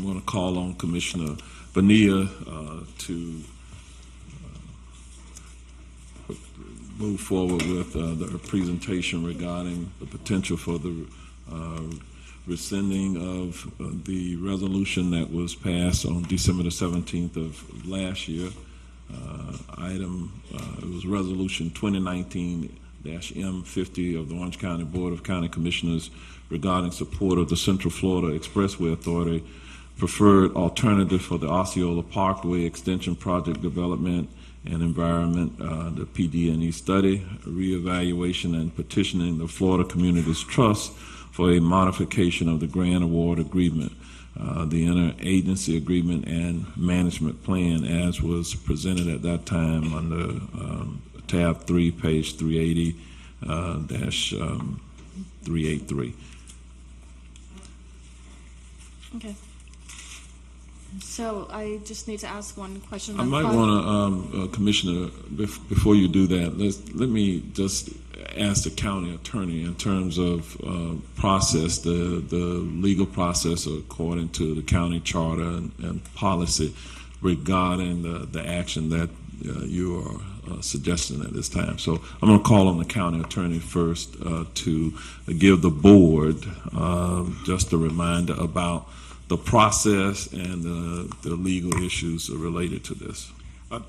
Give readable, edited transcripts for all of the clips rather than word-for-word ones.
I'm going to call on Commissioner Bonilla to move forward with the presentation regarding the potential for the rescinding of the resolution that was passed on December the 17th of last year. It was Resolution 2019-M50 of the Orange County Board of County Commissioners regarding support of the Central Florida Expressway Authority preferred alternative for the Osceola Parkway Extension Project Development and Environment, the PD&E study, reevaluation and petitioning the Florida Communities Trust for a modification of the grant award agreement, the interagency agreement and management plan as was presented at that time under tab 3, page 380-383. Okay. So I just need to ask one question. I might want to, Commissioner, before you do that, let me just ask the county attorney in terms of process, the legal process according to the county charter and policy regarding the action that you are suggesting at this time. So I'm going to call on the county attorney first to give the board just a reminder about the process and the legal issues related to this.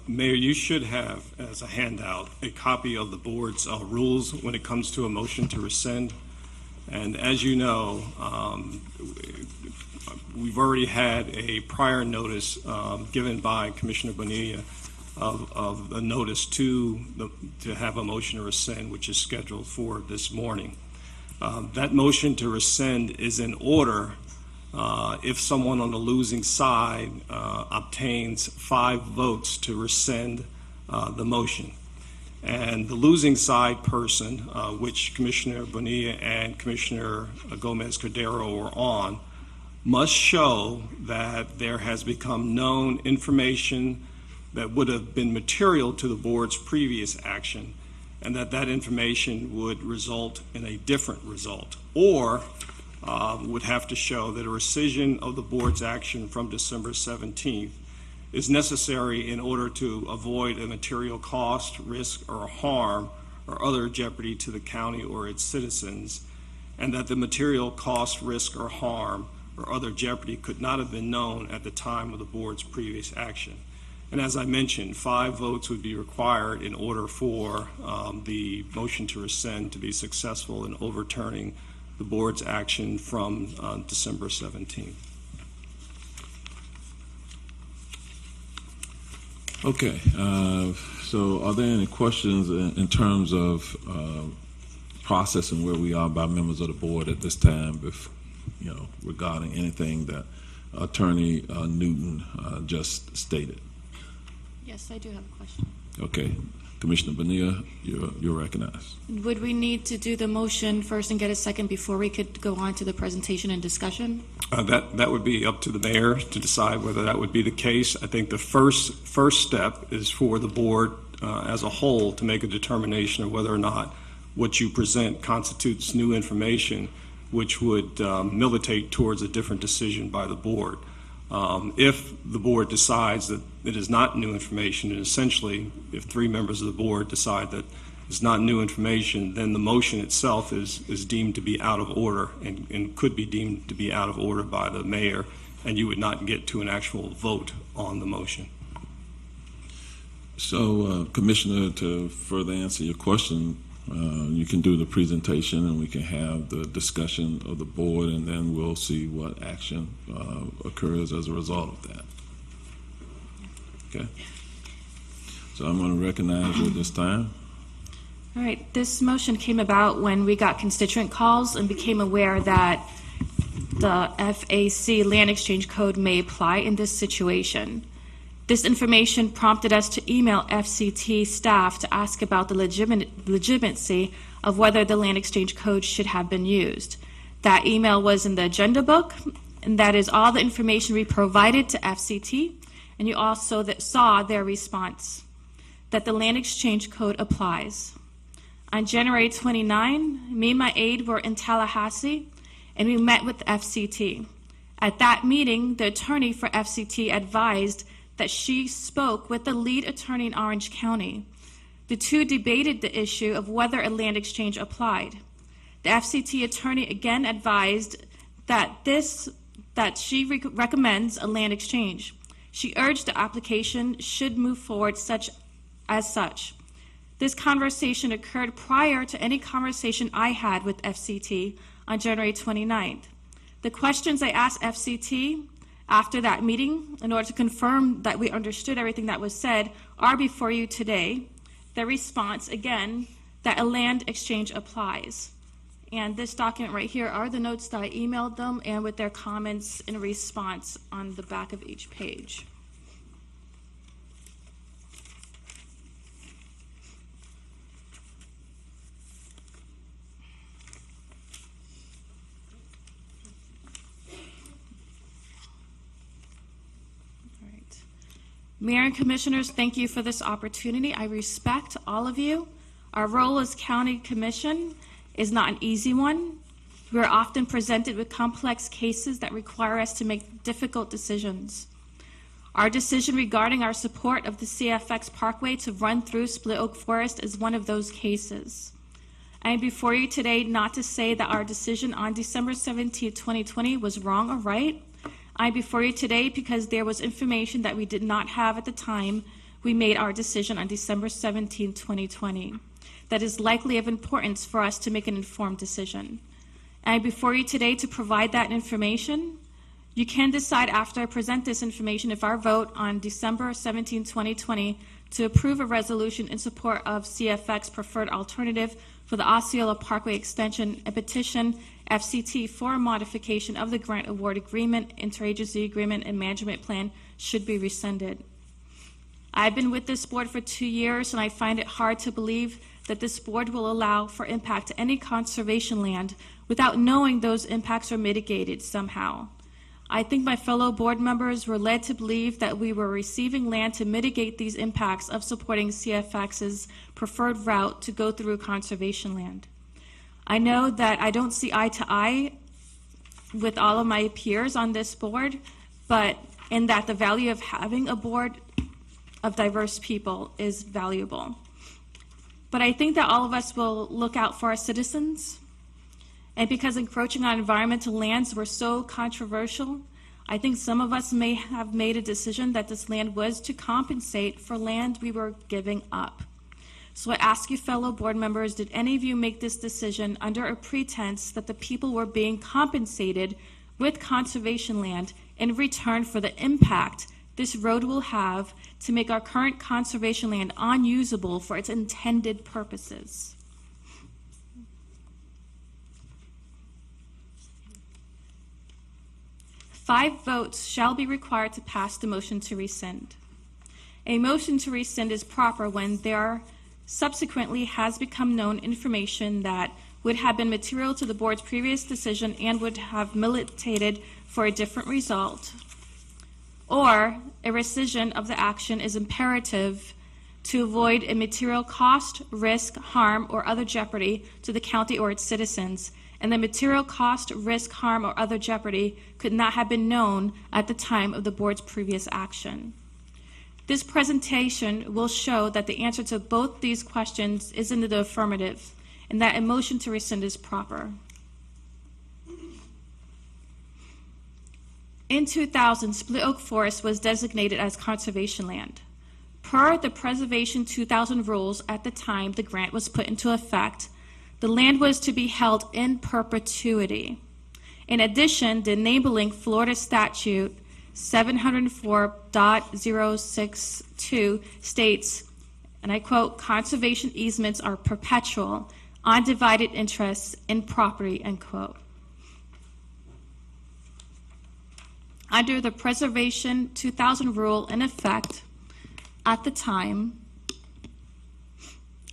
Mayor, you should have, as a handout, a copy of the board's rules when it comes to a motion to rescind. And as you know, we've already had a prior notice given by Commissioner Bonilla of a notice to have a motion to rescind, which is scheduled for this morning. That motion to rescind is in order if someone on the losing side obtains 5 votes to rescind the motion. And the losing side person, which Commissioner Bonilla and Commissioner Cordero were on, must show that there has become known information that would have been material to the board's previous action, and that information would result in a different result, or would have to show that a rescission of the board's action from December 17th is necessary in order to avoid a material cost, risk, or harm or other jeopardy to the county or its citizens, and that the material cost, risk, or harm or other jeopardy could not have been known at the time of the board's previous action. And as I mentioned, 5 votes would be required in order for the motion to rescind to be successful in overturning the board's action from December 17th. Okay, so are there any questions in terms of process and where we are by members of the board at this time, regarding anything that Attorney Newton just stated? Yes, I do have a question. Okay. Commissioner Bonilla, you're recognized. Would we need to do the motion first and get a second before we could go on to the presentation and discussion? That would be up to the mayor to decide whether that would be the case. I think the first step is for the board as a whole to make a determination of whether or not what you present constitutes new information which would militate towards a different decision by the board. If the board decides that it is not new information, and essentially if 3 members of the board decide that it's not new information, then the motion itself is deemed to be out of order and could be deemed to be out of order by the mayor, and you would not get to an actual vote on the motion. So, Commissioner, to further answer your question, you can do the presentation and we can have the discussion of the board, and then we'll see what action occurs as a result of that. Okay. So I'm going to recognize you at this time. All right. This motion came about when we got constituent calls and became aware that the FAC land exchange code may apply in this situation. This information prompted us to email FCT staff to ask about the legitimacy of whether the land exchange code should have been used. That email was in the agenda book, and that is all the information we provided to FCT, and you also saw their response, that the land exchange code applies. On January 29, me and my aide were in Tallahassee, and we met with the FCT. At that meeting, the attorney for FCT advised that she spoke with the lead attorney in Orange County. The two debated the issue of whether a land exchange applied. The FCT attorney again advised that she recommends a land exchange. She urged the application should move forward as such. This conversation occurred prior to any conversation I had with FCT on January 29th. The questions I asked FCT after that meeting, in order to confirm that we understood everything that was said, are before you today. The response, again, that a land exchange applies. And this document right here are the notes that I emailed them, and with their comments in response on the back of each page. Mayor and Commissioners, thank you for this opportunity. I respect all of you. Our role as County Commission is not an easy one. We are often presented with complex cases that require us to make difficult decisions. Our decision regarding our support of the CFX Parkway to run through Split Oak Forest is one of those cases. I am before you today not to say that our decision on December 17, 2020 was wrong or right. I'm before you today because there was information that we did not have at the time we made our decision on December 17, 2020. That is likely of importance for us to make an informed decision. I'm before you today to provide that information. You can decide after I present this information if our vote on December 17, 2020 to approve a resolution in support of CFX preferred alternative for the Osceola Parkway extension and petition FCT for a modification of the grant award agreement, interagency agreement, and management plan should be rescinded. I've been with this board for 2 years, and I find it hard to believe that this board will allow for impact to any conservation land without knowing those impacts are mitigated somehow. I think my fellow board members were led to believe that we were receiving land to mitigate these impacts of supporting CFX's preferred route to go through conservation land. I know that I don't see eye to eye with all of my peers on this board, but in that the value of having a board of diverse people is valuable. But I think that all of us will look out for our citizens. And because encroaching on environmental lands were so controversial, I think some of us may have made a decision that this land was to compensate for land we were giving up. So I ask you, fellow board members, did any of you make this decision under a pretense that the people were being compensated with conservation land in return for the impact this road will have to make our current conservation land unusable for its intended purposes? 5 votes shall be required to pass the motion to rescind. A motion to rescind is proper when there subsequently has become known information that would have been material to the board's previous decision and would have militated for a different result, or a rescission of the action is imperative to avoid a material cost, risk, harm, or other jeopardy to the county or its citizens, and the material cost, risk, harm, or other jeopardy could not have been known at the time of the board's previous action. This presentation will show that the answer to both these questions is in the affirmative, and that a motion to rescind is proper. In 2000, Split Oak Forest was designated as conservation land. Per the Preservation 2000 rules at the time the grant was put into effect, the land was to be held in perpetuity. In addition, the enabling Florida statute 704.062 states, and I quote, "Conservation easements are perpetual, undivided interests in property," end quote. Under the Preservation 2000 rule in effect at the time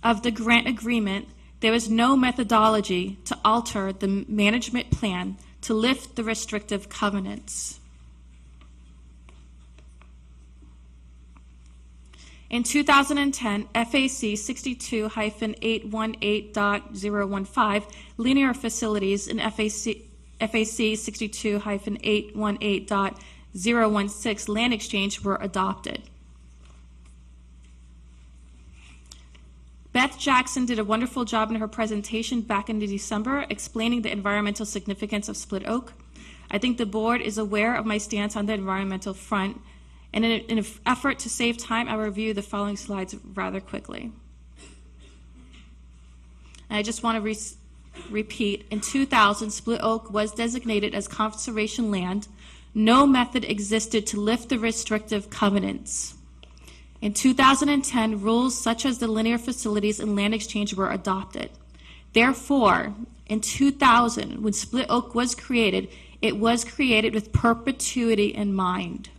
of the grant agreement, there was no methodology to alter the management plan to lift the restrictive covenants. In 2010, FAC 62-818.015, linear facilities in FAC FAC 62-818.016 land exchange were adopted. Beth Jackson did a wonderful job in her presentation back in December explaining the environmental significance of Split Oak. I think the board is aware of my stance on the environmental front, and in an effort to save time, I will review the following slides rather quickly. And I just want to repeat, in 2000, Split Oak was designated as conservation land. No method existed to lift the restrictive covenants. In 2010, rules such as the linear facilities and land exchange were adopted. Therefore, in 2000, when Split Oak was created, it was created with perpetuity in mind.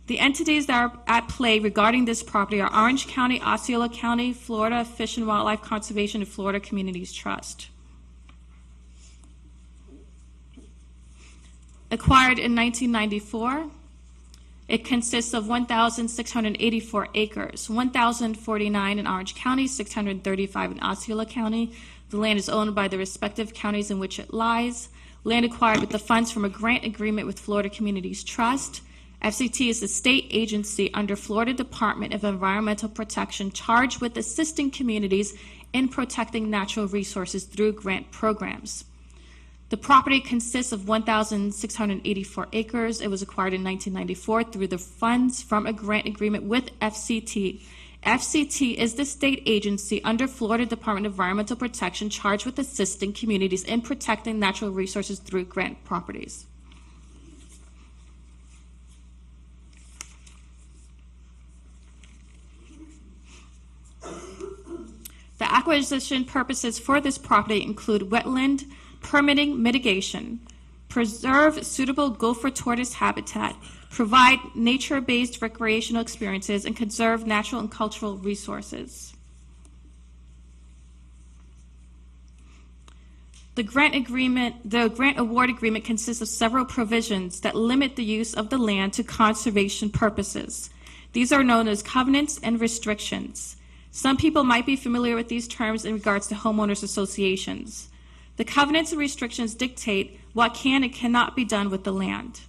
The entities that are at play regarding this property are Orange County, Osceola County, Florida Fish and Wildlife Conservation, and Florida Communities Trust. Acquired in 1994, it consists of 1,684 acres, 1,049 in Orange County, 635 in Osceola County. The land is owned by the respective counties in which it lies. Land acquired with the funds from a grant agreement with Florida Communities Trust. FCT is the state agency under Florida Department of Environmental Protection charged with assisting communities in protecting natural resources through grant programs. The property consists of 1,684 acres. It was acquired in 1994 through the funds from a grant agreement with FCT. FCT is the state agency under Florida Department of Environmental Protection charged with assisting communities in protecting natural resources through grant properties. The acquisition purposes for this property include wetland permitting mitigation, preserve suitable gopher tortoise habitat, provide nature-based recreational experiences, and conserve natural and cultural resources. The grant award agreement consists of several provisions that limit the use of the land to conservation purposes. These are known as covenants and restrictions. Some people might be familiar with these terms in regards to homeowners associations. The covenants and restrictions dictate what can and cannot be done with the land.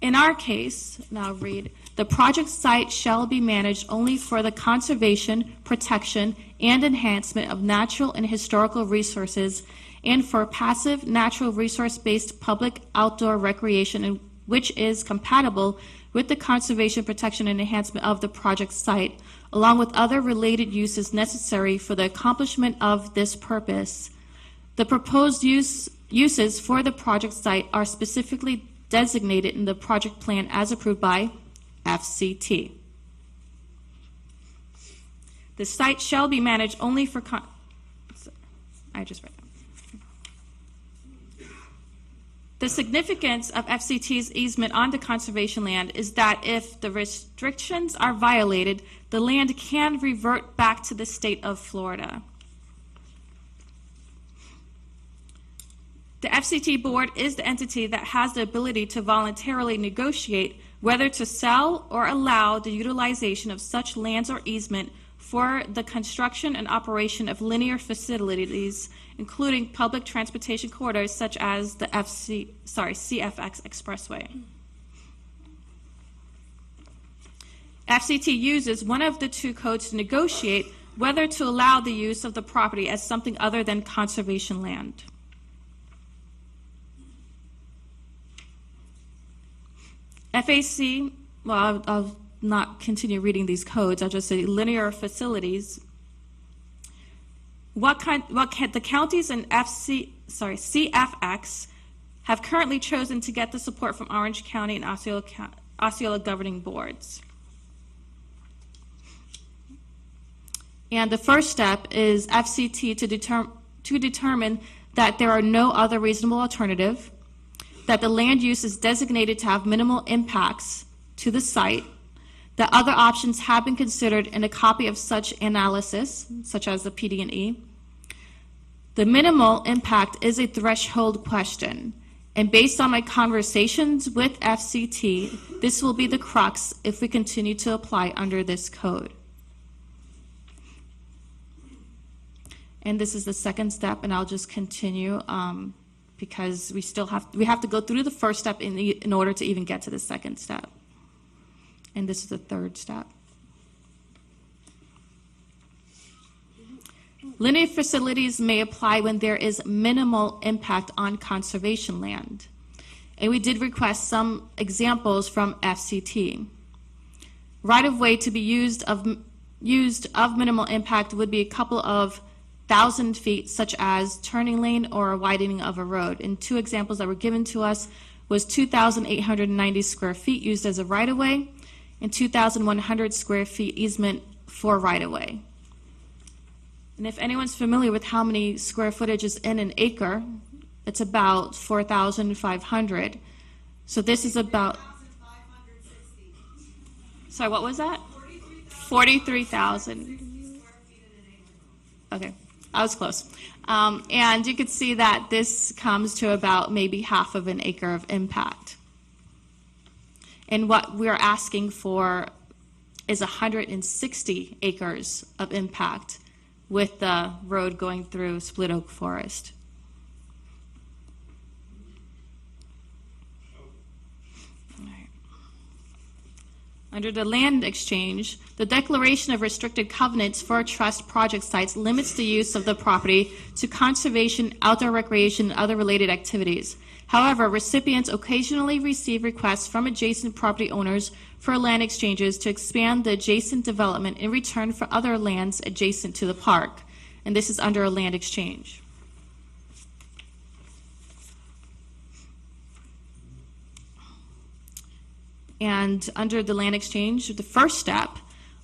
In our case, and I'll read, the project site shall be managed only for the conservation, protection, and enhancement of natural and historical resources and for passive natural resource-based public outdoor recreation which is compatible with the conservation, protection, and enhancement of the project site, along with other related uses necessary for the accomplishment of this purpose. The proposed uses for the project site are specifically designated in the project plan as approved by FCT. The site shall be managed only for I just read that. The significance of FCT's easement onto conservation land is that if the restrictions are violated, the land can revert back to the state of Florida. The FCT board is the entity that has the ability to voluntarily negotiate whether to sell or allow the utilization of such lands or easement for the construction and operation of linear facilities, including public transportation corridors such as the CFX Expressway. FCT uses one of the two codes to negotiate whether to allow the use of the property as something other than conservation land. FAC, well, I'll not continue reading these codes. I'll just say linear facilities. The counties and CFX have currently chosen to get the support from Orange County and Osceola governing boards. And the first step is FCT to determine that there are no other reasonable alternative, that the land use is designated to have minimal impacts to the site, that other options have been considered in a copy of such analysis, such as the PD&E. The minimal impact is a threshold question, and based on my conversations with FCT, this will be the crux if we continue to apply under this code. And this is the second step, and I'll just continue because we have to go through the first step in order to even get to the second step. And this is the third step. Linear facilities may apply when there is minimal impact on conservation land. And we did request some examples from FCT. Right-of-way to be used of minimal impact would be a couple of 1,000 feet, such as turning lane or a widening of a road. And two examples that were given to us was 2,890 square feet used as a right-of-way and 2,100 square feet easement for right-of-way. And if anyone's familiar with how many square footage is in an acre, it's about 4,500. So this is about, sorry, what was that? 43,000. Okay, I was close. And you could see that this comes to about maybe half of an acre of impact. And what we're asking for is 160 acres of impact with the road going through Split Oak Forest. All right. Under the land exchange, the declaration of restricted covenants for trust project sites limits the use of the property to conservation, outdoor recreation, and other related activities. However, recipients occasionally receive requests from adjacent property owners for land exchanges to expand the adjacent development in return for other lands adjacent to the park. And this is under a land exchange. And under the land exchange, the first step,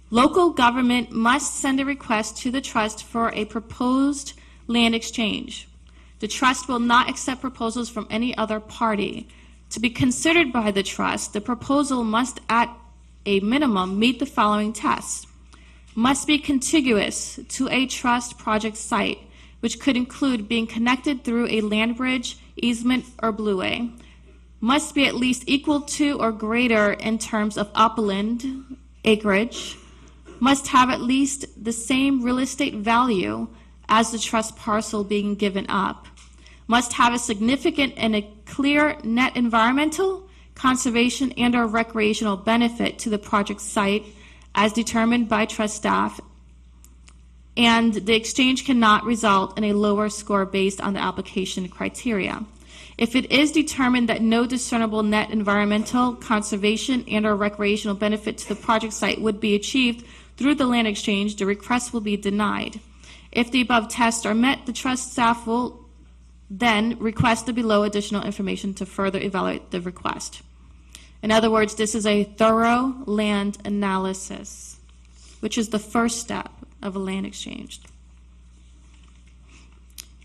local government must send a request to the trust for a proposed land exchange. The trust will not accept proposals from any other party. To be considered by the trust, the proposal must at a minimum meet the following tests. Must be contiguous to a trust project site, which could include being connected through a land bridge, easement, or blueway. Must be at least equal to or greater in terms of upland acreage. Must have at least the same real estate value as the trust parcel being given up. Must have a significant and a clear net environmental, conservation, and or recreational benefit to the project site as determined by trust staff. And the exchange cannot result in a lower score based on the application criteria. If it is determined that no discernible net environmental, conservation, and or recreational benefit to the project site would be achieved through the land exchange, the request will be denied. If the above tests are met, the trust staff will then request the below additional information to further evaluate the request. In other words, this is a thorough land analysis, which is the first step of a land exchange.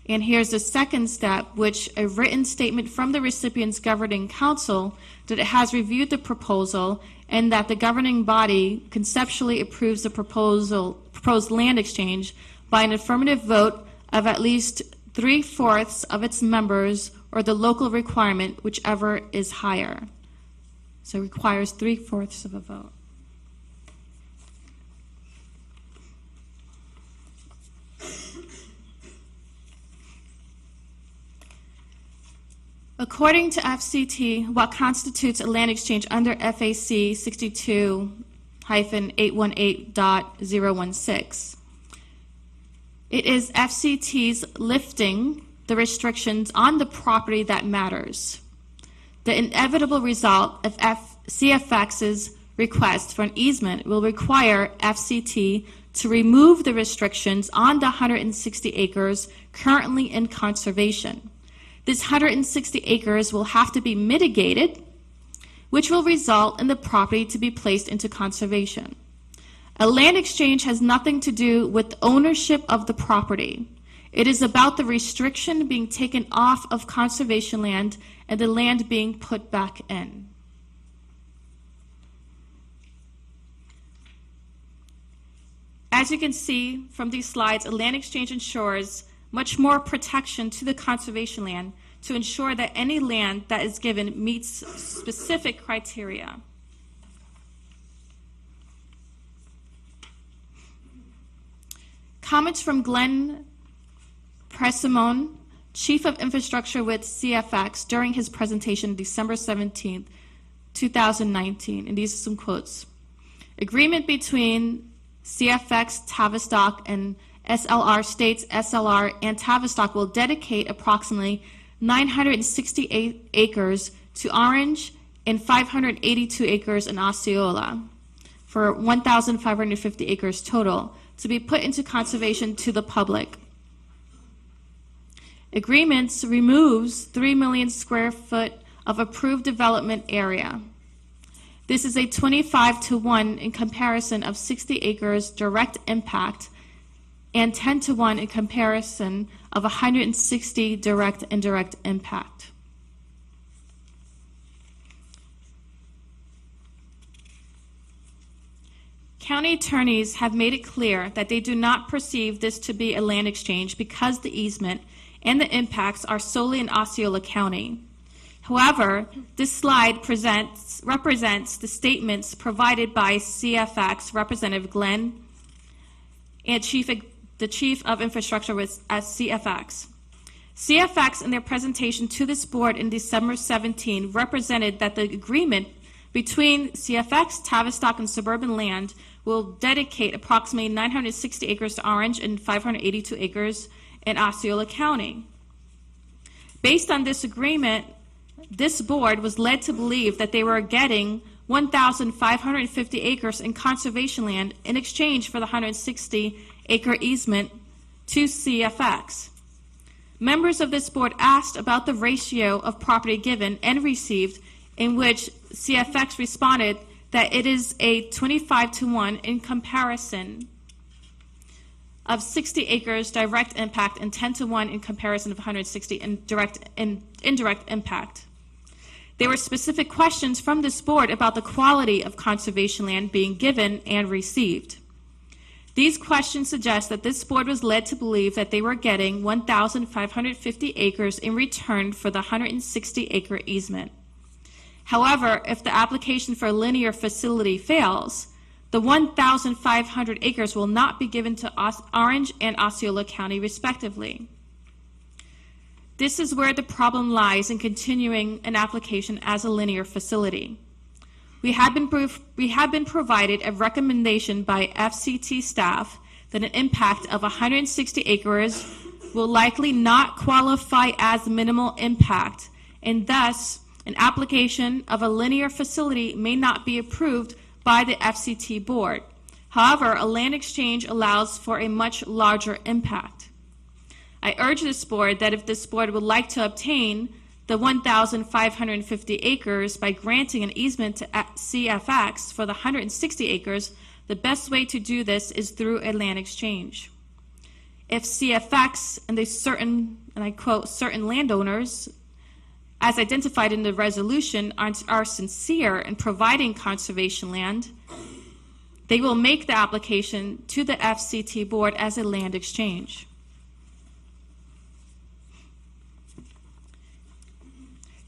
And here's the second step, which a written statement from the recipient's governing council that it has reviewed the proposal and that the governing body conceptually approves the proposed land exchange by an affirmative vote of at least 3/4 of its members or the local requirement, whichever is higher. So it requires 3/4 of a vote. According to FCT, what constitutes a land exchange under FAC 62-818.016? It is FCT's lifting the restrictions on the property that matters. The inevitable result of CFX's request for an easement will require FCT to remove the restrictions on the 160 acres currently in conservation. This 160 acres will have to be mitigated, which will result in the property to be placed into conservation. A land exchange has nothing to do with ownership of the property. It is about the restriction being taken off of conservation land and the land being put back in. As you can see from these slides, a land exchange ensures much more protection to the conservation land to ensure that any land that is given meets specific criteria. Comments from Glenn Presimone, Chief of Infrastructure with CFX, during his presentation December 17th, 2019, and these are some quotes. Agreement between CFX, Tavistock, and SLR states SLR and Tavistock will dedicate approximately 968 acres to Orange and 582 acres in Osceola for 1,550 acres total to be put into conservation to the public. Agreements removes 3 million square foot of approved development area. This is a 25-to-1 in comparison of 60 acres direct impact and 10-to-1 in comparison of 160 direct indirect impact. County attorneys have made it clear that they do not perceive this to be a land exchange because the easement and the impacts are solely in Osceola County. However, this slide represents the statements provided by CFX Representative Glenn and the Chief of Infrastructure at CFX. CFX, in their presentation to this board in December 17, represented that the agreement between CFX, Tavistock, and Suburban Land will dedicate approximately 960 acres to Orange and 582 acres in Osceola County. Based on this agreement, this board was led to believe that they were getting 1,550 acres in conservation land in exchange for the 160-acre easement to CFX. Members of this board asked about the ratio of property given and received, in which CFX responded that it is a 25-to-1 in comparison of 60 acres direct impact and 10-to-1 in comparison of 160 indirect impact. There were specific questions from this board about the quality of conservation land being given and received. These questions suggest that this board was led to believe that they were getting 1,550 acres in return for the 160-acre easement. However, if the application for a linear facility fails, the 1,500 acres will not be given to Orange and Osceola County, respectively. This is where the problem lies in continuing an application as a linear facility. We have been provided a recommendation by FCT staff that an impact of 160 acres will likely not qualify as minimal impact, and thus an application of a linear facility may not be approved by the FCT board. However, a land exchange allows for a much larger impact. I urge this board that if this board would like to obtain the 1,550 acres by granting an easement to CFX for the 160 acres, the best way to do this is through a land exchange. If CFX and the certain, and I quote, certain landowners, as identified in the resolution, are sincere in providing conservation land, they will make the application to the FCT board as a land exchange.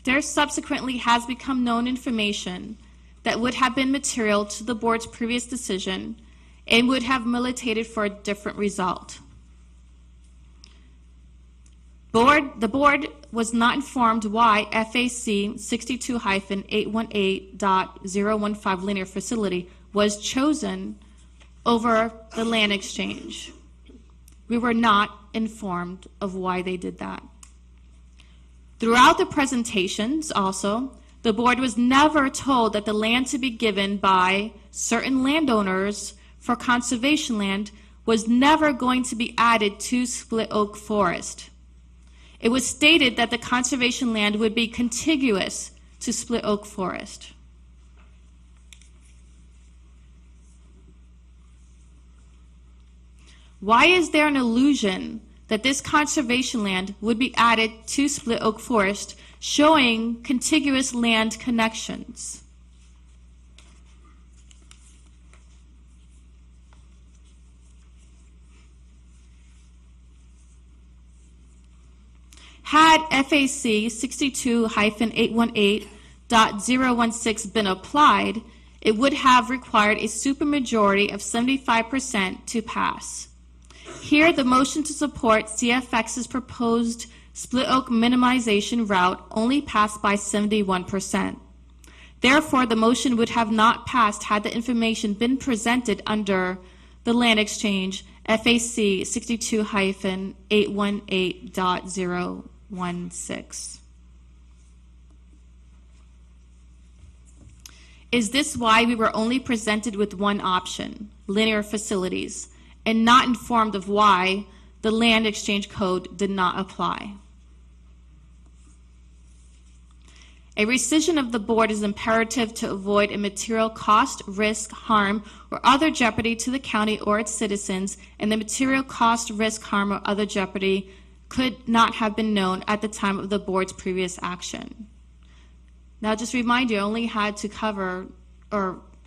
There subsequently has become known information that would have been material to the board's previous decision and would have militated for a different result. The board was not informed why FAC 62-818.015 linear facility was chosen over the land exchange. We were not informed of why they did that. Throughout the presentations also, the board was never told that the land to be given by certain landowners for conservation land was never going to be added to Split Oak Forest. It was stated that the conservation land would be contiguous to Split Oak Forest. Why is there an illusion that this conservation land would be added to Split Oak Forest, showing contiguous land connections? Had FAC 62-818.016 been applied, it would have required a supermajority of 75% to pass. Here, the motion to support CFX's proposed split oak minimization route only passed by 71%. Therefore, the motion would have not passed had the information been presented under the land exchange FAC 62-818.016. Is this why we were only presented with one option, linear facilities, and not informed of why the land exchange code did not apply? A rescission of the board is imperative to avoid a material cost, risk, harm, or other jeopardy to the county or its citizens, and the material cost, risk, harm, or other jeopardy could not have been known at the time of the board's previous action. Now, just remind you, I only had to cover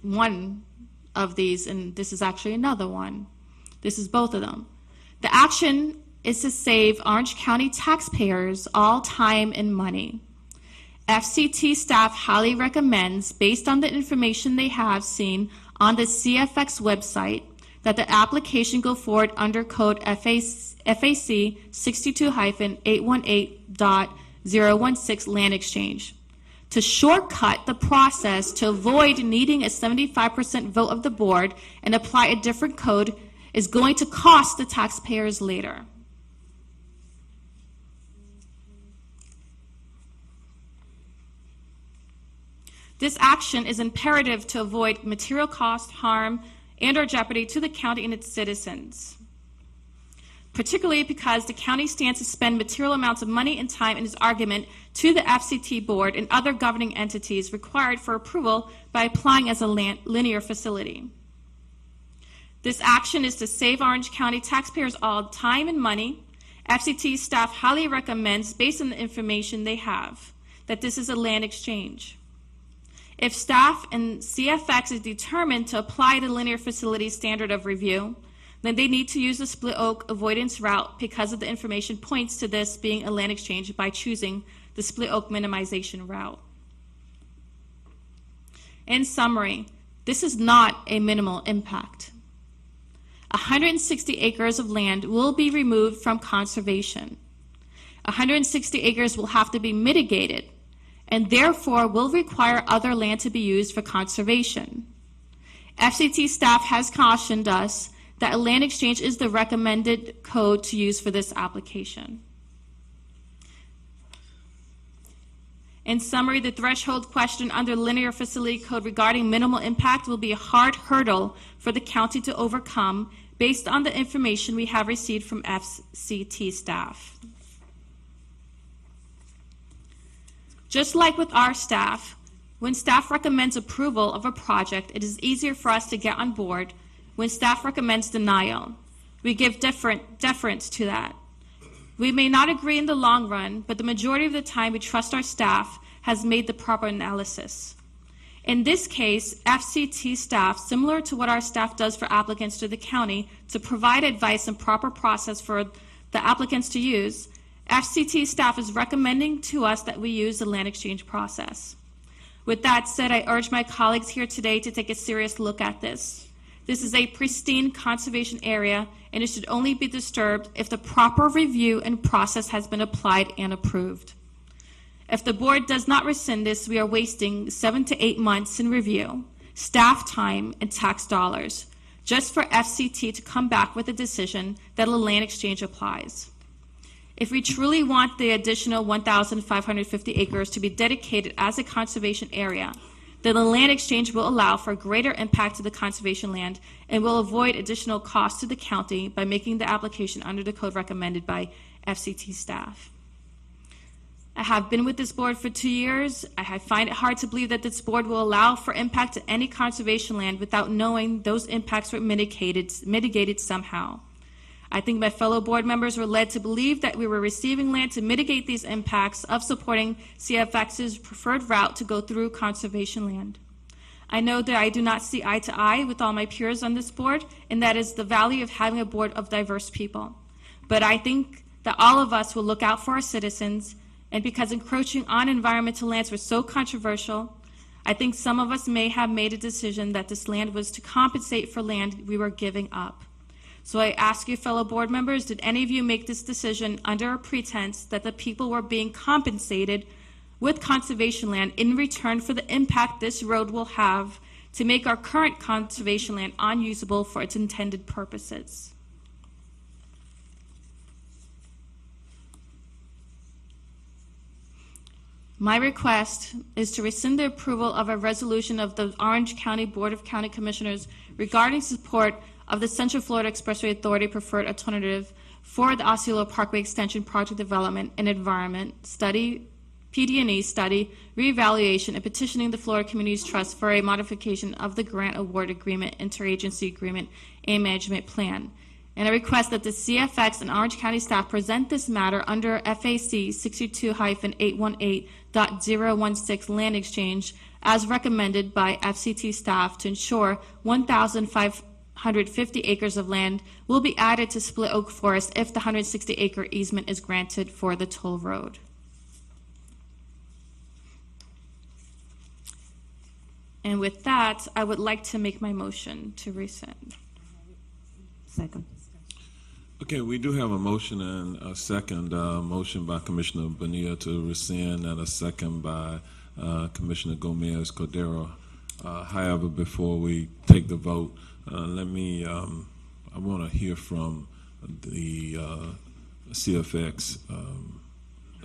one of these, and this is actually another one. This is both of them. The action is to save Orange County taxpayers all time and money. FCT staff highly recommends, based on the information they have seen on the CFX website, that the application go forward under code FAC 62-818.016 land exchange. To shortcut the process to avoid needing a 75% vote of the board and apply a different code is going to cost the taxpayers later. This action is imperative to avoid material cost, harm, and/or jeopardy to the county and its citizens, particularly because the county stands to spend material amounts of money and time in its argument to the FCT board and other governing entities required for approval by applying as a linear facility. This action is to save Orange County taxpayers all time and money. FCT staff highly recommends, based on the information they have, that this is a land exchange. If staff and CFX is determined to apply the linear facility standard of review, then they need to use the split oak avoidance route because of the information points to this being a land exchange by choosing the split oak minimization route. In summary, this is not a minimal impact. 160 acres of land will be removed from conservation. 160 acres will have to be mitigated and therefore will require other land to be used for conservation. FCT staff has cautioned us that a land exchange is the recommended code to use for this application. In summary, the threshold question under linear facility code regarding minimal impact will be a hard hurdle for the county to overcome based on the information we have received from FCT staff. Just like with our staff, when staff recommends approval of a project, it is easier for us to get on board. When staff recommends denial, we give deference to that. We may not agree in the long run, but the majority of the time we trust our staff has made the proper analysis. In this case, FCT staff, similar to what our staff does for applicants to the county to provide advice and proper process for the applicants to use, FCT staff is recommending to us that we use the land exchange process. With that said, I urge my colleagues here today to take a serious look at this. This is a pristine conservation area, and it should only be disturbed if the proper review and process has been applied and approved. If the board does not rescind this, we are wasting 7 to 8 months in review, staff time, and tax dollars, just for FCT to come back with a decision that a land exchange applies. If we truly want the additional 1,550 acres to be dedicated as a conservation area, then the land exchange will allow for greater impact to the conservation land and will avoid additional costs to the county by making the application under the code recommended by FCT staff. I have been with this board for 2 years. I find it hard to believe that this board will allow for impact to any conservation land without knowing those impacts were mitigated somehow. I think my fellow board members were led to believe that we were receiving land to mitigate these impacts of supporting CFX's preferred route to go through conservation land. I know that I do not see eye to eye with all my peers on this board, and that is the value of having a board of diverse people. But I think that all of us will look out for our citizens, and because encroaching on environmental lands was so controversial, I think some of us may have made a decision that this land was to compensate for land we were giving up. So I ask you, fellow board members, did any of you make this decision under a pretense that the people were being compensated with conservation land in return for the impact this road will have to make our current conservation land unusable for its intended purposes? My request is to rescind the approval of a resolution of the Orange County Board of County Commissioners regarding support of the Central Florida Expressway Authority preferred alternative for the Osceola Parkway Extension Project Development and Environment Study, PD&E study, reevaluation, and petitioning the Florida Communities Trust for a modification of the grant award agreement, interagency agreement, and management plan. And I request that the CFX and Orange County staff present this matter under FAC 62-818.016 land exchange as recommended by FCT staff to ensure 1,550 acres of land will be added to Split Oak Forest if the 160-acre easement is granted for the toll road. And with that, I would like to make my motion to rescind. Second. Okay, we do have a motion and a second. Motion by Commissioner Bonilla to rescind and a second by Commissioner Cordero. However, before we take the vote, I want to hear from the CFX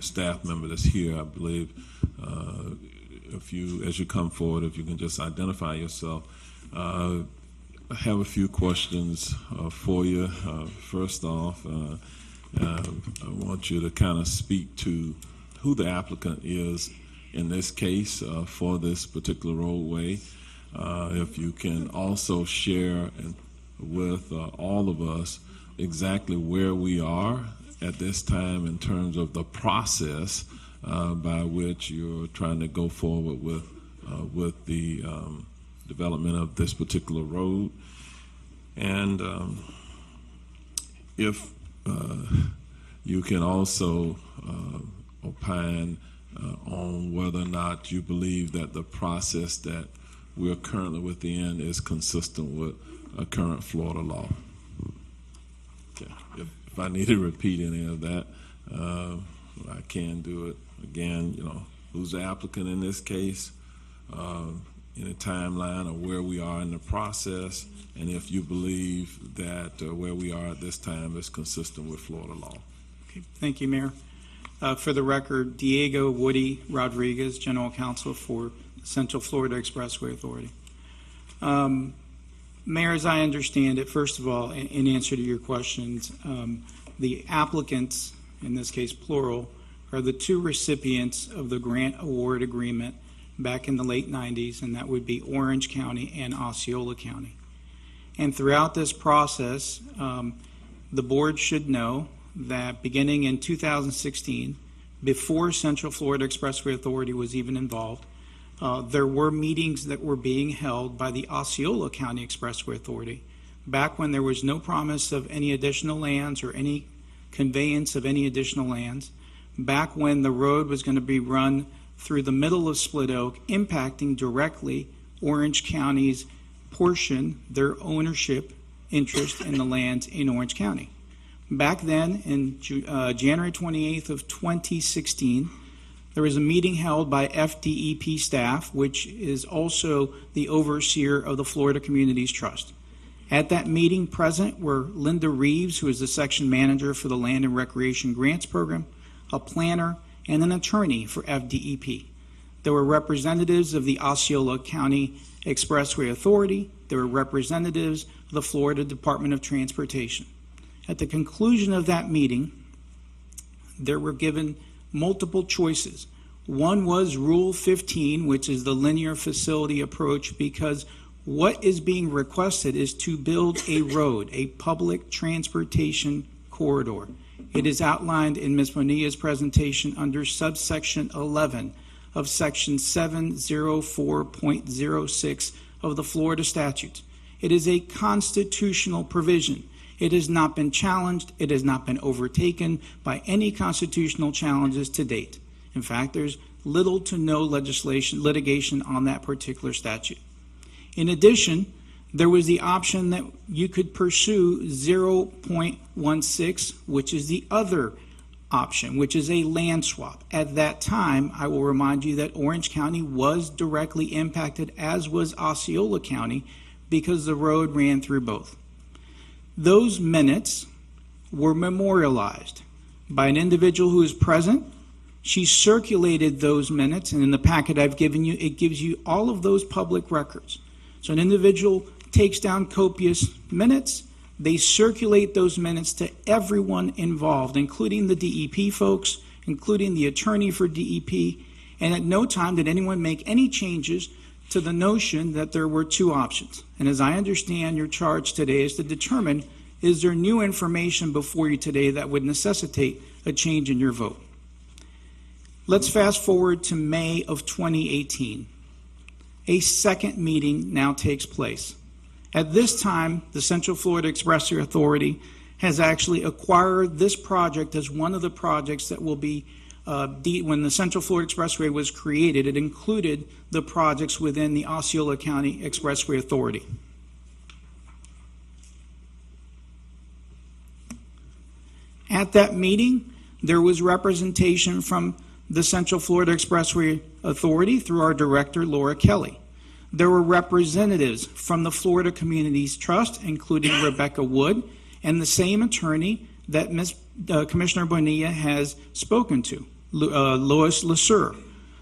staff member that's here, I believe. If you, as you come forward, if you can just identify yourself. I have a few questions for you. First off, I want you to kind of speak to who the applicant is in this case for this particular roadway. If you can also share with all of us exactly where we are at this time in terms of the process by which you're trying to go forward with the development of this particular road, and if you can also opine on whether or not you believe that the process that we're currently within is consistent with current Florida law. Okay. If I need to repeat any of that, I can do it. Again, who's the applicant in this case, in a timeline of where we are in the process, and if you believe that where we are at this time is consistent with Florida law. Okay. Thank you, Mayor. For the record, Diego Woody Rogriguez, General Counsel for Central Florida Expressway Authority. Mayor, as I understand it, first of all, in answer to your questions, the applicants, in this case plural, are the two recipients of the grant award agreement back in the late 90s, and that would be Orange County and Osceola County. And throughout this process, the board should know that beginning in 2016, before Central Florida Expressway Authority was even involved, there were meetings that were being held by the Osceola County Expressway Authority back when there was no promise of any additional lands or any conveyance of any additional lands, back when the road was going to be run through the middle of Split Oak, impacting directly Orange County's portion, their ownership interest in the lands in Orange County. Back then, in January 28th of 2016, there was a meeting held by FDEP staff, which is also the overseer of the Florida Communities Trust. At that meeting present were Linda Reeves, who is the section manager for the Land and Recreation Grants Program, a planner, and an attorney for FDEP. There were representatives of the Osceola County Expressway Authority. There were representatives of the Florida Department of Transportation. At the conclusion of that meeting, there were given multiple choices. One was Rule 15, which is the linear facility approach, because what is being requested is to build a road, a public transportation corridor. It is outlined in Ms. Bonilla's presentation under subsection 11 of section 704.06 of the Florida statutes. It is a constitutional provision. It has not been challenged. It has not been overtaken by any constitutional challenges to date. In fact, there's little to no litigation on that particular statute. In addition, there was the option that you could pursue 0.16, which is the other option, which is a land swap. At that time, I will remind you that Orange County was directly impacted, as was Osceola County, because the road ran through both. Those minutes were memorialized by an individual who is present. She circulated those minutes, and in the packet I've given you, it gives you all of those public records. So an individual takes down copious minutes. They circulate those minutes to everyone involved, including the DEP folks, including the attorney for DEP, and at no time did anyone make any changes to the notion that there were two options. And as I understand, your charge today is to determine, is there new information before you today that would necessitate a change in your vote? Let's fast forward to May of 2018. A second meeting now takes place. At this time, the Central Florida Expressway Authority has actually acquired this project as one of the projects that will be, when the Central Florida Expressway was created, it included the projects within the Osceola County Expressway Authority. At that meeting, there was representation from the Central Florida Expressway Authority through our director, Laura Kelly. There were representatives from the Florida Communities Trust, including Rebecca Wood, and the same attorney that Commissioner Bonilla has spoken to, Lois LeSueur.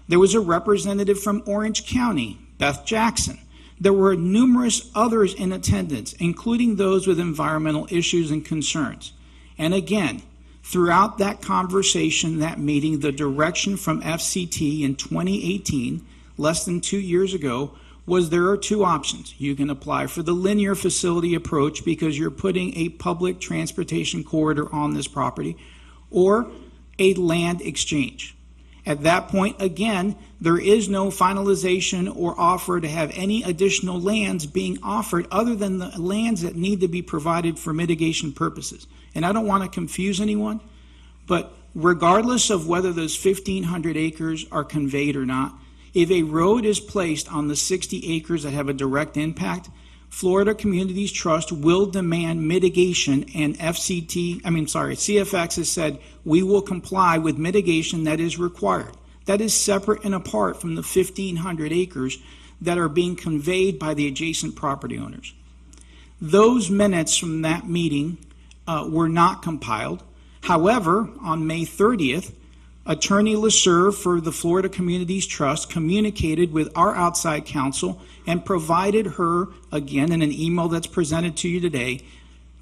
There was a representative from Orange County, Beth Jackson. There were numerous others in attendance, including those with environmental issues and concerns. And again, throughout that conversation, that meeting, the direction from FCT in 2018, less than 2 years ago, was there are two options. You can apply for the linear facility approach because you're putting a public transportation corridor on this property, or a land exchange. At that point, again, there is no finalization or offer to have any additional lands being offered other than the lands that need to be provided for mitigation purposes. And I don't want to confuse anyone, but regardless of whether those 1,500 acres are conveyed or not, if a road is placed on the 60 acres that have a direct impact, Florida Communities Trust will demand mitigation, and CFX has said we will comply with mitigation that is required. That is separate and apart from the 1,500 acres that are being conveyed by the adjacent property owners. Those minutes from that meeting were not compiled. However, on May 30th, Attorney LeSueur for the Florida Communities Trust communicated with our outside counsel and provided her, again in an email that's presented to you today,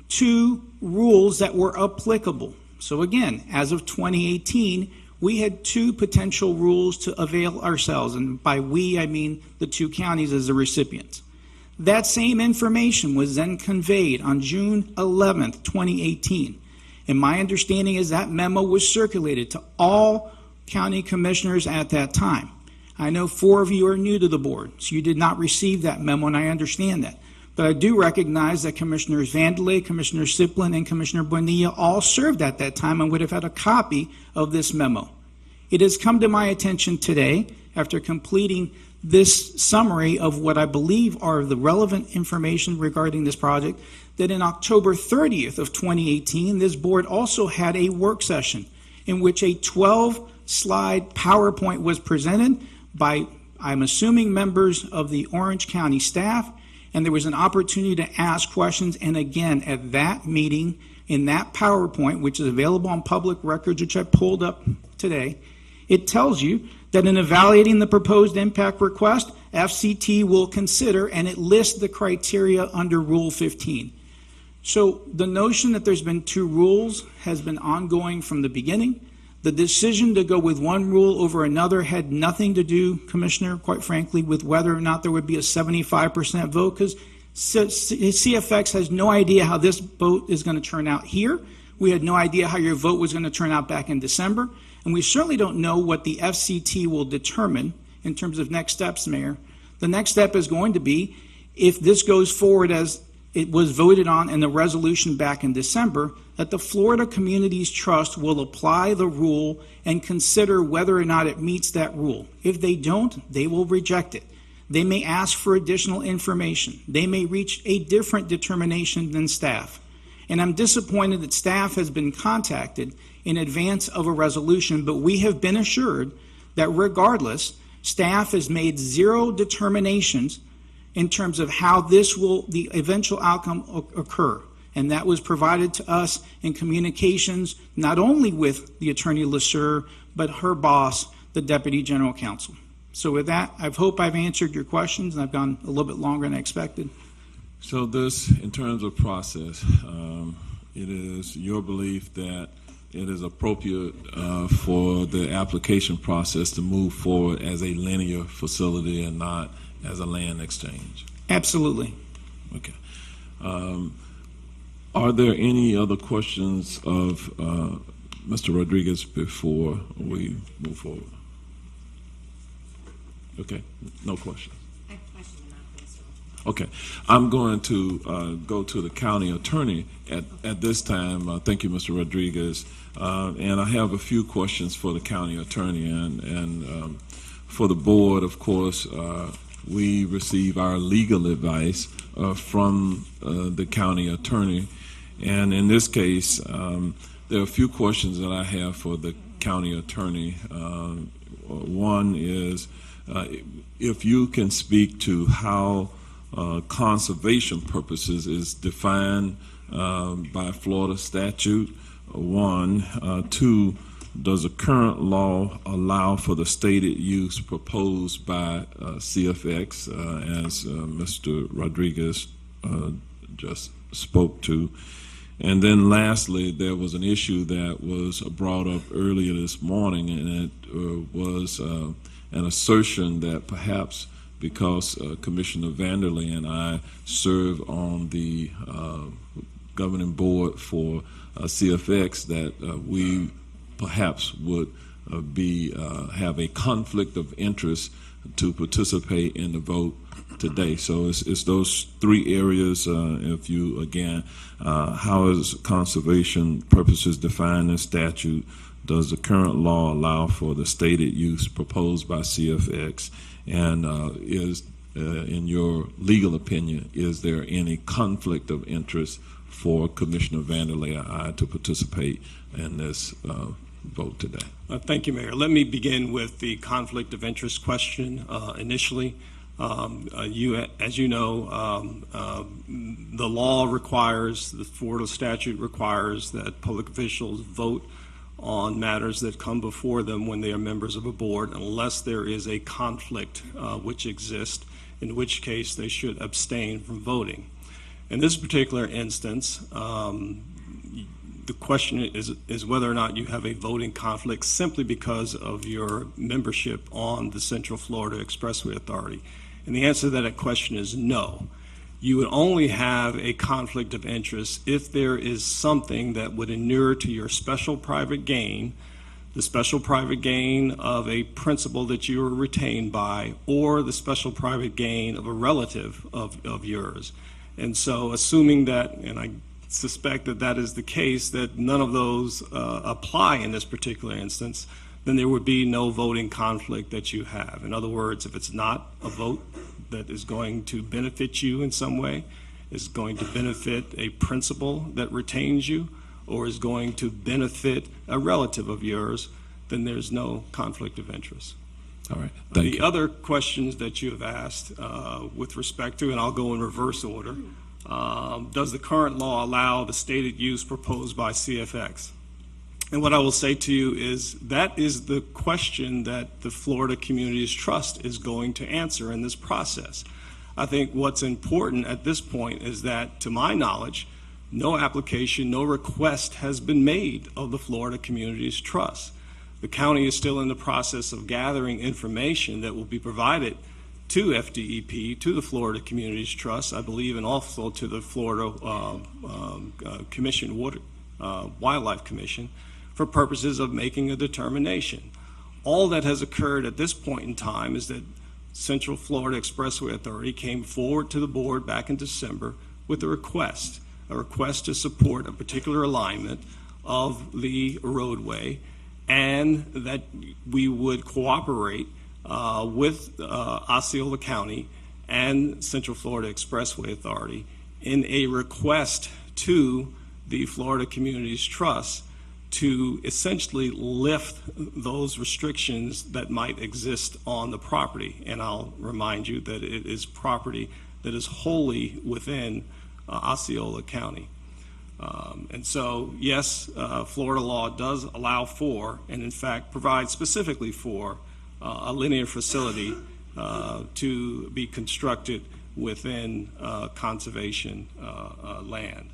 2 rules that were applicable. So again, as of 2018, we had 2 potential rules to avail ourselves, and by we, I mean the 2 counties as the recipients. That same information was then conveyed on June 11th, 2018. And my understanding is that memo was circulated to all county commissioners at that time. I know 4 of you are new to the board, so you did not receive that memo, and I understand that. But I do recognize that Commissioners Vandelay, Commissioner Siplin, and Commissioner Bonilla all served at that time and would have had a copy of this memo. It has come to my attention today, after completing this summary of what I believe are the relevant information regarding this project, that in October 30th of 2018, this board also had a work session in which a 12-slide PowerPoint was presented by, I'm assuming, members of the Orange County staff, and there was an opportunity to ask questions. And again, at that meeting, in that PowerPoint, which is available on public records, which I pulled up today, it tells you that in evaluating the proposed impact request, FCT will consider, and it lists the criteria under Rule 15. So the notion that there's been 2 rules has been ongoing from the beginning. The decision to go with one rule over another had nothing to do, Commissioner, quite frankly, with whether or not there would be a 75% vote, because CFX has no idea how this vote is going to turn out here. We had no idea how your vote was going to turn out back in December. And we certainly don't know what the FCT will determine in terms of next steps, Mayor. The next step is going to be, if this goes forward as it was voted on in the resolution back in December, that the Florida Communities Trust will apply the rule and consider whether or not it meets that rule. If they don't, they will reject it. They may ask for additional information. They may reach a different determination than staff. And I'm disappointed that staff has been contacted in advance of a resolution, but we have been assured that regardless, staff has made zero determinations in terms of how the eventual outcome occur. And that was provided to us in communications, not only with the Attorney LeSueur, but her boss, the Deputy General Counsel. So with that, I hope I've answered your questions, and I've gone a little bit longer than I expected. So this, in terms of process, it is your belief that it is appropriate for the application process to move forward as a linear facility and not as a land exchange? Absolutely. Okay. Are there any other questions of Mr. Rodriguez before we move forward? Okay, no questions. Okay, I'm going to go to the county attorney at this time. Thank you, Mr. Rodriguez. And I have a few questions for the county attorney and for the board. Of course, we receive our legal advice from the county attorney. And in this case, there are a few questions that I have for the county attorney. One is if you can speak to how conservation purposes is defined by Florida statute, one. Two, does the current law allow for the stated use proposed by CFX, as Mr. Rodriguez just spoke to? And then lastly, there was an issue that was brought up earlier this morning, and it was an assertion that perhaps because Commissioner Vanderlee and I serve on the governing board for CFX, that we perhaps would have a conflict of interest to participate in the vote today. So it's those three areas. If you, again, how is conservation purposes defined in statute? Does the current law allow for the stated use proposed by CFX? And is, in your legal opinion, is there any conflict of interest for Commissioner Vanderlee or I to participate in this vote today? Thank you, Mayor. Let me begin with the conflict of interest question initially. As you know, the law requires, the Florida statute requires that public officials vote on matters that come before them when they are members of a board, unless there is a conflict which exists, in which case they should abstain from voting. In this particular instance, the question is whether or not you have a voting conflict simply because of your membership on the Central Florida Expressway Authority. And the answer to that question is no. You would only have a conflict of interest if there is something that would inure to your special private gain, the special private gain of a principal that you are retained by, or the special private gain of a relative of yours. And so assuming that, and I suspect that that is the case, that none of those apply in this particular instance, then there would be no voting conflict that you have. In other words, if it's not a vote that is going to benefit you in some way, is going to benefit a principal that retains you, or is going to benefit a relative of yours, then there's no conflict of interest. All right, thank you. The other questions that you have asked with respect to, and I'll go in reverse order, does the current law allow the stated use proposed by CFX? And what I will say to you is that is the question that the Florida Communities Trust is going to answer in this process. I think what's important at this point is that, to my knowledge, no application, no request has been made of the Florida Communities Trust. The county is still in the process of gathering information that will be provided to FDEP, to the Florida Communities Trust, I believe, and also to the Florida Wildlife Commission, for purposes of making a determination. All that has occurred at this point in time is that Central Florida Expressway Authority came forward to the board back in December with a request to support a particular alignment of the roadway, and that we would cooperate with Osceola County and Central Florida Expressway Authority in a request to the Florida Communities Trust to essentially lift those restrictions that might exist on the property. And I'll remind you that it is property that is wholly within Osceola County. And so, yes, Florida law does allow for, and in fact provides specifically for, a linear facility to be constructed within conservation land.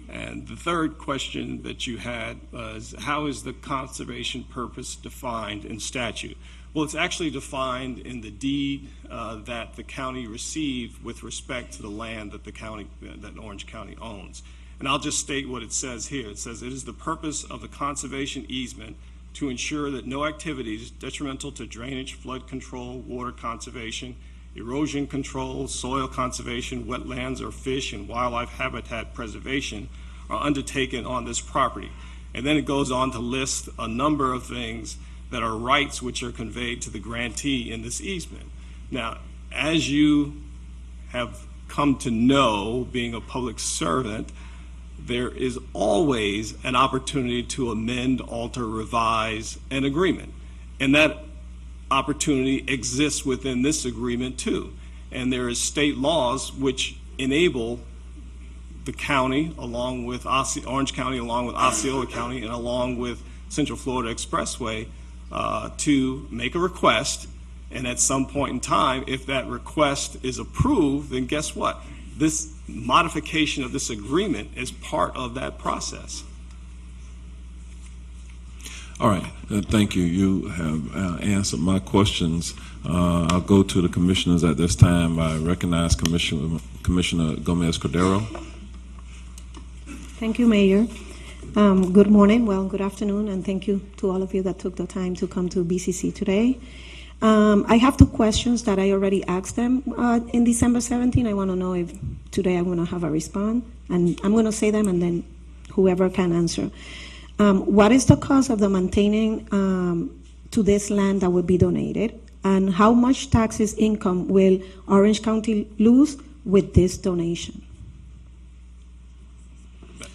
And the third question that you had was, how is the conservation purpose defined in statute? Well, it's actually defined in the deed that the county received with respect to the land that that Orange County owns. And I'll just state what it says here. It says, it is the purpose of the conservation easement to ensure that no activities detrimental to drainage, flood control, water conservation, erosion control, soil conservation, wetlands, or fish and wildlife habitat preservation are undertaken on this property. And then it goes on to list a number of things that are rights which are conveyed to the grantee in this easement. Now, as you have come to know, being a public servant, there is always an opportunity to amend, alter, revise an agreement. And that opportunity exists within this agreement too. And there is state laws which enable the county, along with Orange County, along with Osceola County, and along with Central Florida Expressway, to make a request. And at some point in time, if that request is approved, then guess what? This modification of this agreement is part of that process. All right, thank you. You have answered my questions. I'll go to the commissioners at this time. I recognize Commissioner Gomez Cordero. Thank you, Mayor. Good morning, well, good afternoon, and thank you to all of you that took the time to come to BCC today. I have two questions that I already asked them in December 17. I want to know if today I'm going to have a response, and I'm going to say them, and then whoever can answer. What is the cost of the maintaining to this land that will be donated, and how much taxes income will Orange County lose with this donation?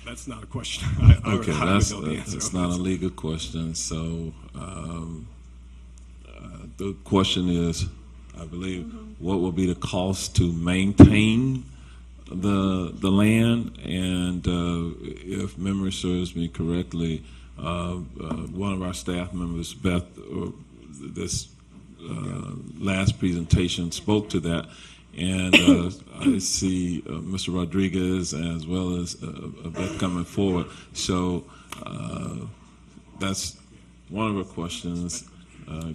That's not a question. Okay, I that's would know the answer. it's not a legal question. So the question is, I believe, what will be the cost to maintain the land? And if memory serves me correctly, one of our staff members, Beth, this last presentation spoke to that. And I see Mr. Rodriguez as well as Beth coming forward. So that's one of our questions.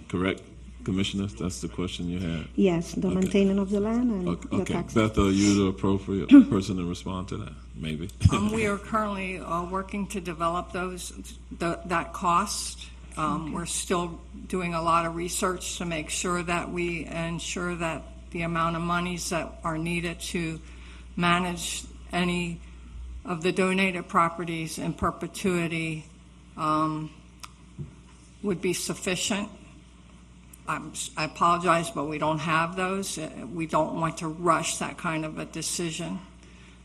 Correct, Commissioner? That's the question you had? Yes, the maintaining of the land and the Okay, taxes. Beth, are you the appropriate person to respond to that? Maybe. We are currently working to develop that cost. We're still doing a lot of research to make sure that we ensure that the amount of monies that are needed to manage any of the donated properties in perpetuity would be sufficient. I apologize, but we don't have those. We don't want to rush that kind of a decision,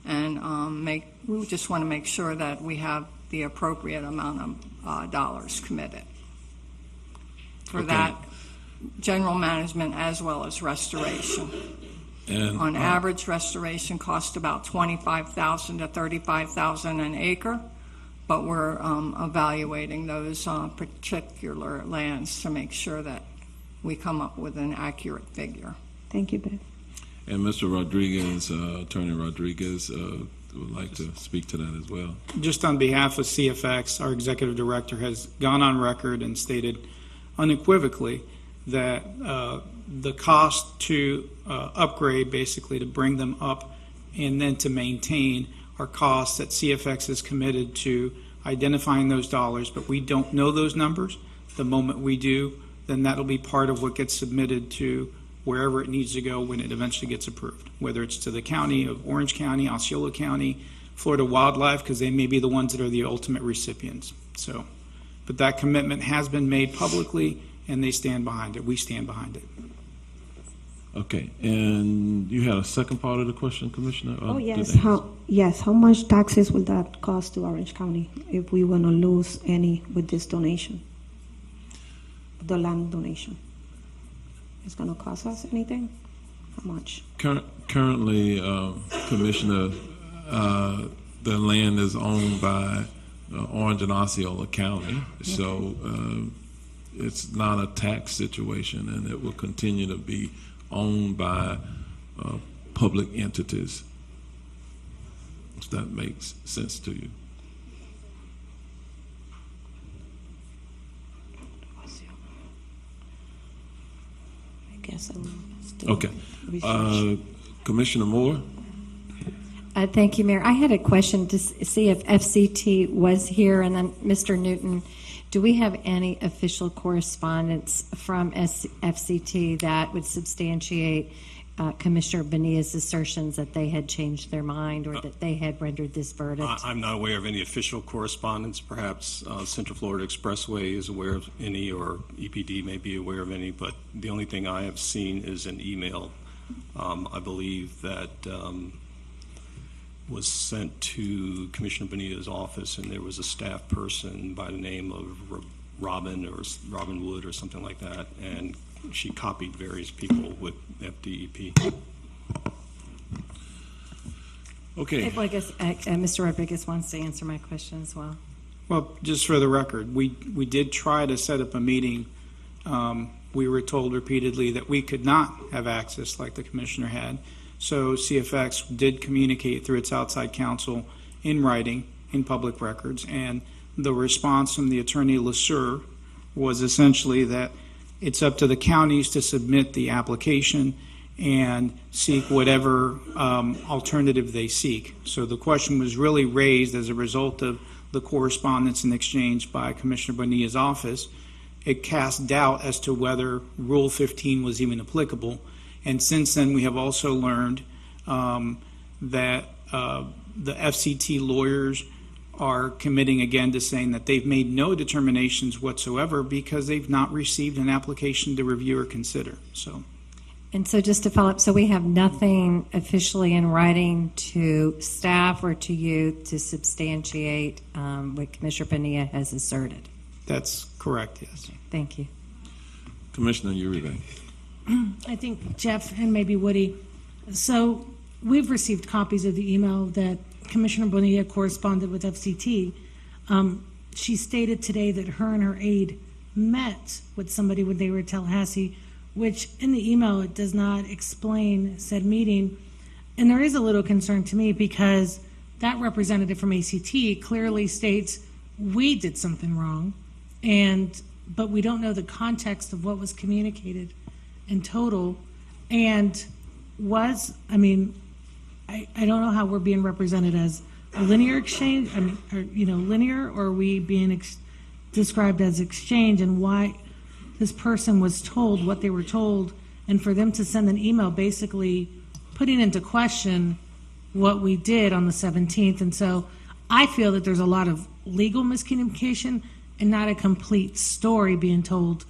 and we just want to make sure that we have the appropriate amount of dollars committed for that general management as well as restoration. And on average, restoration costs about $25,000 to $35,000 an acre, but we're evaluating those particular lands to make sure that we come up with an accurate figure. Thank you, Beth. And Mr. Rodriguez, Attorney Rodriguez, would like to speak to that as well. Just on behalf of CFX, our executive director has gone on record and stated unequivocally that the cost to upgrade, basically to bring them up and then to maintain, are costs that CFX is committed to identifying those dollars, but we don't know those numbers. The moment we do, then that'll be part of what gets submitted to wherever it needs to go when it eventually gets approved, whether it's to the county of Orange County, Osceola County, Florida Wildlife, because they may be the ones that are the ultimate recipients. So, but that commitment has been made publicly, and they stand behind it. We stand behind it. Okay, and you had a second part of the question, Commissioner? Oh, did yes. they- How much taxes will that cost to Orange County if we want to lose any with this donation? The land donation. It's going to cost us anything? How much? Currently, Commissioner, the land is owned by Orange and Osceola County, so it's not a tax situation, and it will continue to be owned by public entities, if that makes sense to you. I guess I'm still Okay. Commissioner Moore? Thank you, Mayor. I had a question to see if FCT was here, and then Mr. Newton, do we have any official correspondence from FCT that would substantiate Commissioner Bonilla's assertions that they had changed their mind or that they had rendered this verdict? I'm not aware of any official correspondence. Perhaps Central Florida Expressway is aware of any, or EPD may be aware of any, but the only thing I have seen is an email, I believe, that was sent to Commissioner Bonilla's office, and there was a staff person by the name of Robin Wood or something like that, and she copied various people with FDEP. Okay. Well, I guess Mr. Rodriguez wants to answer my question as well. Well, just for the record, we did try to set up a meeting. We were told repeatedly that we could not have access like the commissioner had. So CFX did communicate through its outside counsel in writing, in public records, and the response from the attorney LeSueur was essentially that it's up to the counties to submit the application and seek whatever alternative they seek. So the question was really raised as a result of the correspondence and exchange by Commissioner Bonilla's office. It cast doubt as to whether Rule 15 was even applicable. And since then, we have also learned that the FCT lawyers are committing again to saying that they've made no determinations whatsoever because they've not received an application to review or consider. So, And so just to follow up, so we have nothing officially in writing to staff or to you to substantiate what Commissioner Bonilla has asserted. that's correct, yes. Thank you. Commissioner Uribe. I think Jeff and maybe Woody. So we've received copies of the email that Commissioner Bonilla corresponded with FCT. She stated today that her and her aide met with somebody when they were at Tallahassee, which in the email it does not explain said meeting. And there is a little concern to me because that representative from ACT clearly states we did something wrong, but we don't know the context of what was communicated in total. And I don't know how we're being represented as a linear exchange, linear, or are we being described as exchange, and why this person was told what they were told, and for them to send an email basically putting into question what we did on the 17th. And so I feel that there's a lot of legal miscommunication and not a complete story being told.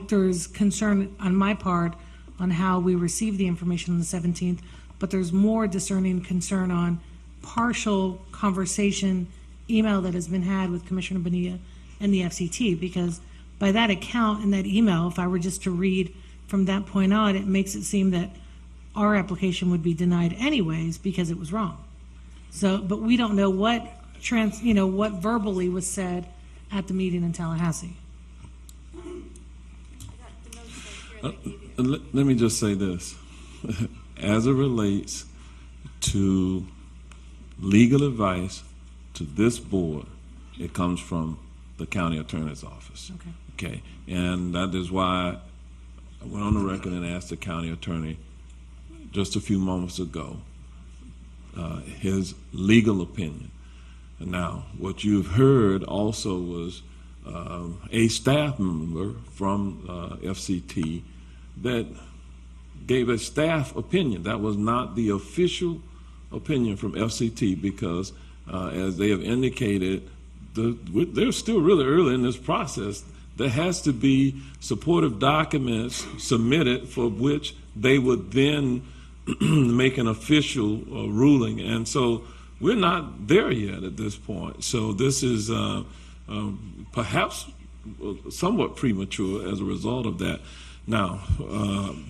There's concern on my part on how we received the information on the 17th, but there's more discerning concern on partial conversation, email that has been had with Commissioner Bonilla and the FCT, because by that account in that email, if I were just to read from that point on, it makes it seem that our application would be denied anyways because it was wrong. So, but we don't know what what verbally was said at the meeting in Tallahassee. Let me just say this. As it relates to legal advice to this board, it comes from the county attorney's office. Okay. And that is why I went on the record and asked the county attorney just a few moments ago his legal opinion. Now, what you've heard also was a staff member from FCT that gave a staff opinion. That was not the official opinion from FCT because, as they have indicated, they're still really early in this process. there has to be supportive documents submitted for which they would then make an official ruling. And so we're not there yet at this point. So this is perhaps somewhat premature as a result of that. Now,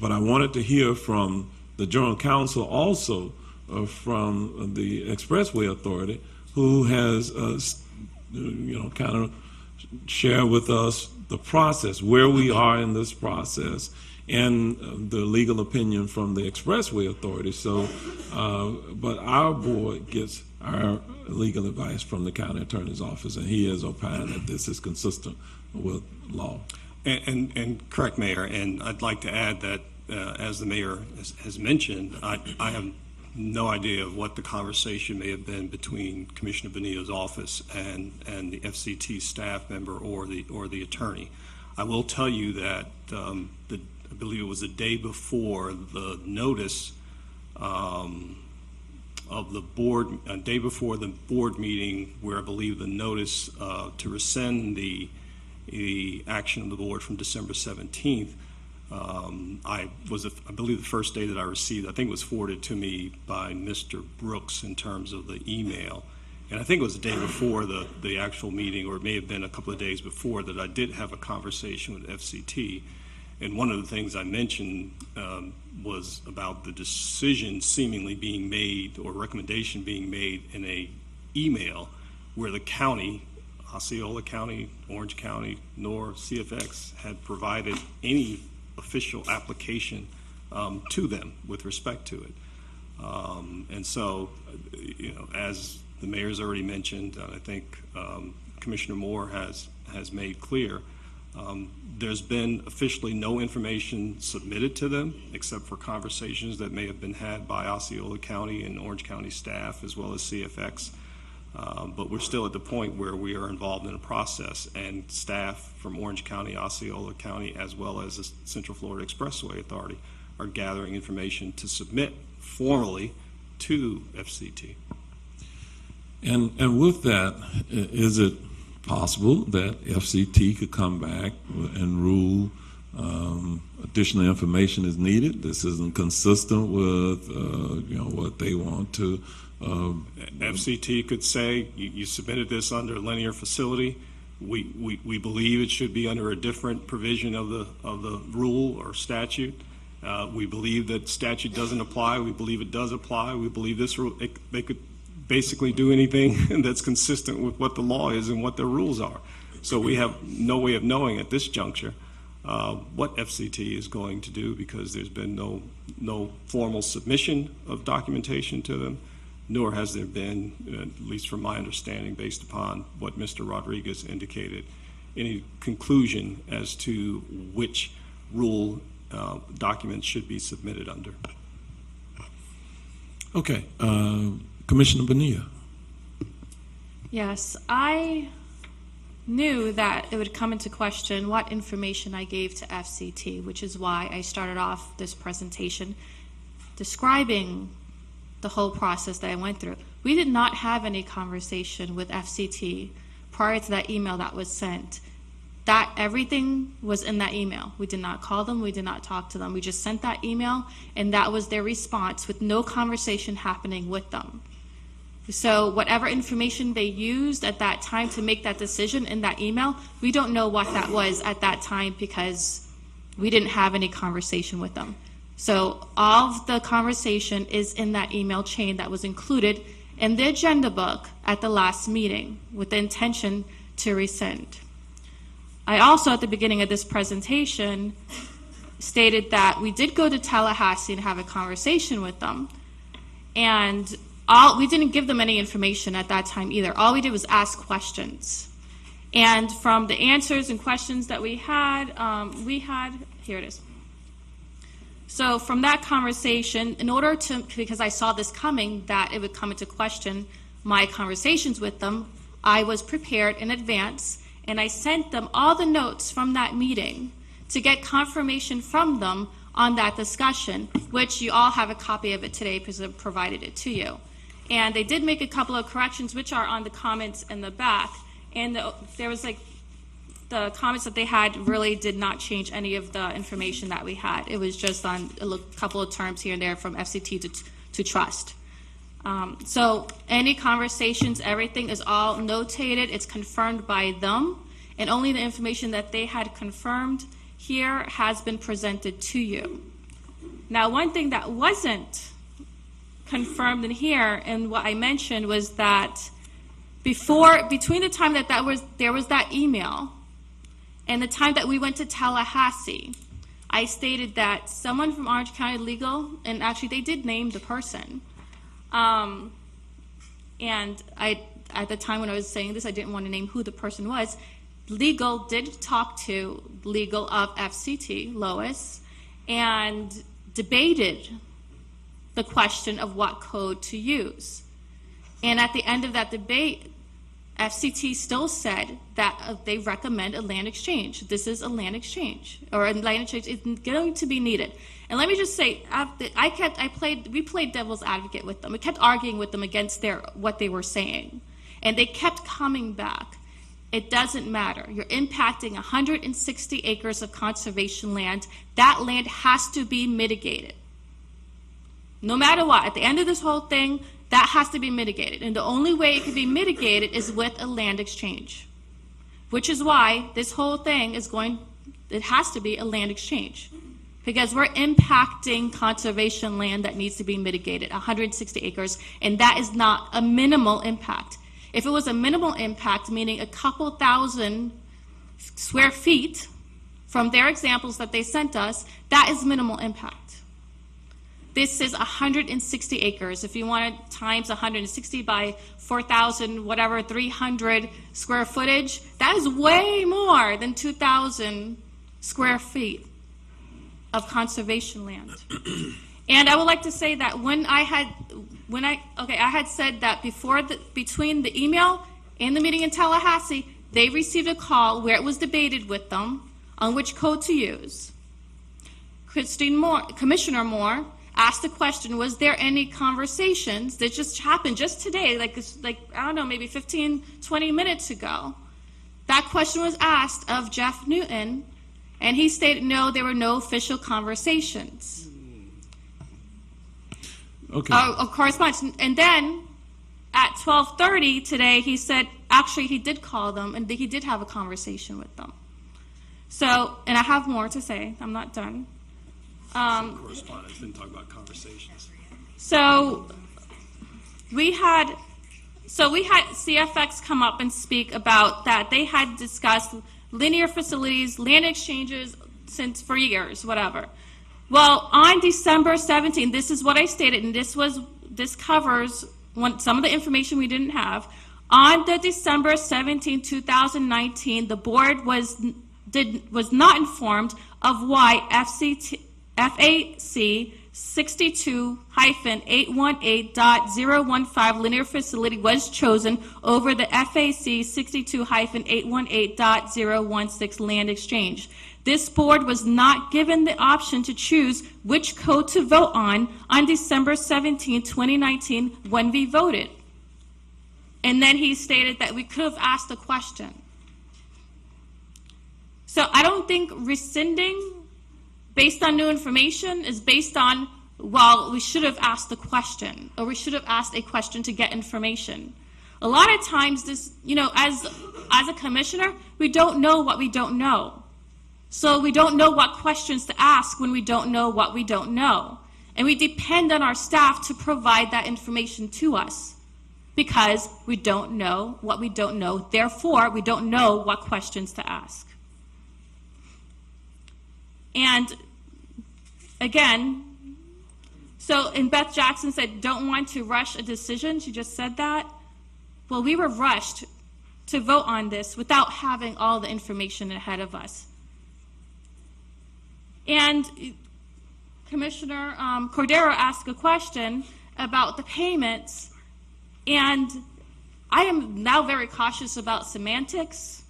but I wanted to hear from the General Counsel also from the Expressway Authority, who has, kind of share with us the process, where we are in this process, and the legal opinion from the Expressway Authority. So, but our board gets our legal advice from the County Attorney's Office, and he has opined that this is consistent with law. And correct, Mayor, and I'd like to add that, as the Mayor has mentioned, I have no idea of what the conversation may have been between Commissioner Bonilla's office and the FCT staff member or the attorney. I will tell you that I believe it was the day before the notice of the board, a day before the board meeting, where I believe the notice to rescind the action of the board from December 17th. I believe the first day that I received, I think it was forwarded to me by Mr. Brooks in terms of the email. And I think it was the day before the actual meeting, or it may have been a couple of days before, that I did have a conversation with FCT. And one of the things I mentioned was about the decision seemingly being made, or recommendation being made in a email where the county, Osceola County, Orange County, nor CFX had provided any official application to them with respect to it. And so, as the mayor's already mentioned, and I think Commissioner Moore has made clear, there's been officially no information submitted to them except for conversations that may have been had by Osceola County and Orange County staff as well as CFX. But we're still at the point where we are involved in a process, and staff from Orange County, Osceola County, as well as the Central Florida Expressway Authority are gathering information to submit formally to FCT. And with that, is it possible that FCT could come back and rule additional information is needed? This isn't consistent with what they want to. FCT could say, you submitted this under a linear facility. We believe it should be under a different provision of the rule or statute. We believe that statute doesn't apply. We believe it does apply. We believe this rule, they could basically do anything that's consistent with what the law is and what their rules are. So we have no way of knowing at this juncture what FCT is going to do, because there's been no formal submission of documentation to them, nor has there been, at least from my understanding, based upon what Mr. Rodriguez indicated, any conclusion as to which rule documents should be submitted under. Okay, Commissioner Bonilla. Yes, I knew that it would come into question what information I gave to FCT, which is why I started off this presentation describing the whole process that I went through. We did not have any conversation with FCT prior to that email that was sent. That everything was in that email. We did not call them, we did not talk to them. We just sent that email, and that was their response with no conversation happening with them. So whatever information they used at that time to make that decision in that email, we don't know what that was at that time because we didn't have any conversation with them. So all of the conversation is in that email chain that was included in the agenda book at the last meeting with the intention to rescind. I also, at the beginning of this presentation, stated that we did go to Tallahassee and have a conversation with them, and we didn't give them any information at that time either. All we did was ask questions. And from the answers and questions that we had, here it is. So from that conversation, in order to, because I saw this coming, that it would come into question my conversations with them, I was prepared in advance, and I sent them all the notes from that meeting to get confirmation from them on that discussion, which you all have a copy of it today because I provided it to you. And they did make a couple of corrections, which are on the comments in the back. And there was like the comments that they had really did not change any of the information that we had. It was just on a couple of terms here and there from FCT to trust. So any conversations, everything is all notated, it's confirmed by them, and only the information that they had confirmed here has been presented to you. Now, one thing that wasn't confirmed in here, and what I mentioned, was that between the time that there was that email and the time that we went to Tallahassee, I stated that someone from Orange County Legal, and actually they did name the person, and at the time when I was saying this, I didn't want to name who the person was. Legal did talk to legal of FCT, Lois, and debated the question of what code to use. And at the end of that debate, FCT still said that they recommend a land exchange. This is a land exchange, or a land exchange is going to be needed. And let me just say, we played devil's advocate with them. We kept arguing with them against what they were saying, and they kept coming back. It doesn't matter. You're impacting 160 acres of conservation land. That land has to be mitigated. No matter what, at the end of this whole thing, that has to be mitigated. And the only way it can be mitigated is with a land exchange, which is why this whole thing it has to be a land exchange, because we're impacting conservation land that needs to be mitigated, 160 acres, and that is not a minimal impact. If it was a minimal impact, meaning a couple thousand square feet from their examples that they sent us, that is minimal impact. This is 160 acres. If you want to times 160 by 4,000, whatever, 300 square footage, that is way more than 2,000 square feet of conservation land. And I would like to say that I had said that between the email and the meeting in Tallahassee, they received a call where it was debated with them on which code to use. Commissioner Moore asked the question, was there any conversations that just happened just today, like I don't know, maybe 15, 20 minutes ago? That question was asked of Jeff Newton, and he stated, no, there were no official conversations. Okay. Of correspondence. And then at 12:30 today, he said, actually, he did call them, and he did have a conversation with them. So, and I have more to say. I'm not done. Correspondence, didn't talk about conversations. So we had CFX come up and speak about that they had discussed linear facilities, land exchanges for years, whatever. Well, on December 17th, this is what I stated, and this covers some of the information we didn't have. On the December 17, 2019, the board was not informed of why FAC 62-818.015 linear facility was chosen over the FAC 62-818.016 land exchange. This board was not given the option to choose which code to vote on December 17, 2019, when we voted. And then he stated that we could have asked a question. So I don't think rescinding based on new information is based on, well, we should have asked the question, or we should have asked a question to get information. A lot of times this, as a commissioner, we don't know what we don't know. So we don't know what questions to ask when we don't know what we don't know. And we depend on our staff to provide that information to us because we don't know what we don't know. Therefore, we don't know what questions to ask. And again, and Beth Jackson said, don't want to rush a decision. She just said that. Well, we were rushed to vote on this without having all the information ahead of us. And Commissioner Cordero asked a question about the payments, and I am now very cautious about semantics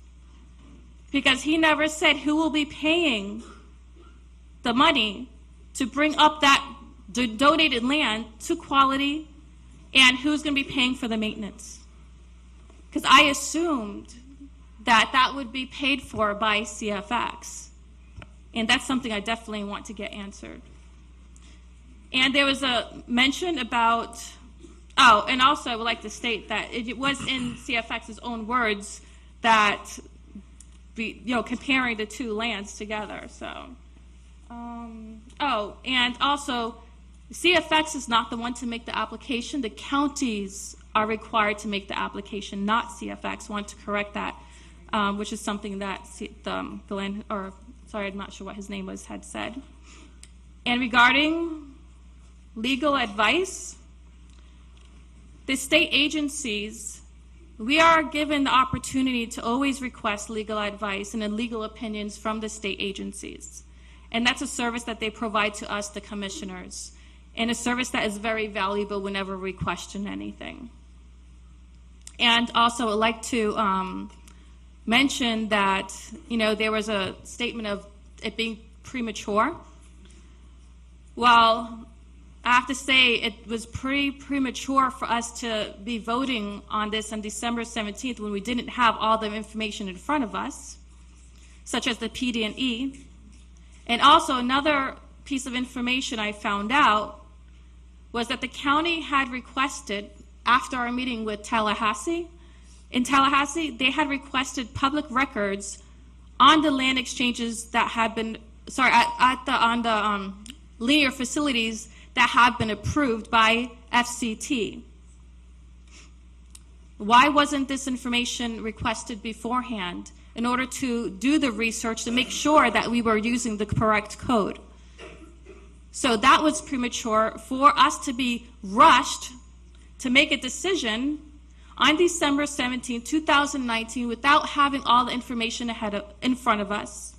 because he never said who will be paying the money to bring up that donated land to quality and who's going to be paying for the maintenance. Because I assumed that would be paid for by CFX. And that's something I definitely want to get answered. And there was a mention about, oh, and also I would like to state that it was in CFX's own words that, comparing the two lands together, so. Oh, and also, CFX is not the one to make the application. The counties are required to make the application, not CFX. Want to correct that, which is something that the land, or sorry, I'm not sure what his name was, had said. And regarding legal advice, the state agencies, we are given the opportunity to always request legal advice and legal opinions from the state agencies. And that's a service that they provide to us, the commissioners, and a service that is very valuable whenever we question anything. And also, I'd like to mention that, there was a statement of it being premature. Well, I have to say it was pretty premature for us to be voting on this on December 17th when we didn't have all the information in front of us, such as the PD&E. And also another piece of information I found out was that the county had requested, after our meeting with Tallahassee, they had requested public records on the land exchanges that had been, on the linear facilities that have been approved by FCT. Why wasn't this information requested beforehand in order to do the research to make sure that we were using the correct code? So that was premature for us to be rushed to make a decision on December 17, 2019 without having all the information in front of us.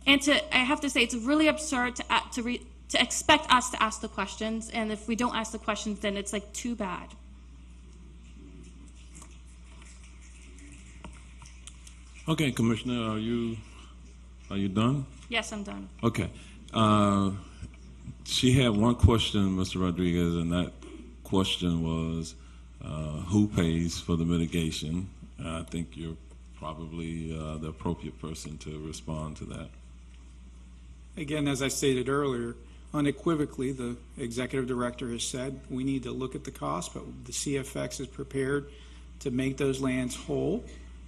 And I have to say, it's really absurd to expect us to ask the questions, and if we don't ask the questions, then it's like too bad. Okay, Commissioner, are you done? Yes, I'm done. Okay. She had one question, Mr. Rodriguez, and that question was who pays for the mitigation? I think you're probably the appropriate person to respond to that. Again, as I stated earlier, unequivocally, the executive director has said we need to look at the cost, but the CFX is prepared to make those lands whole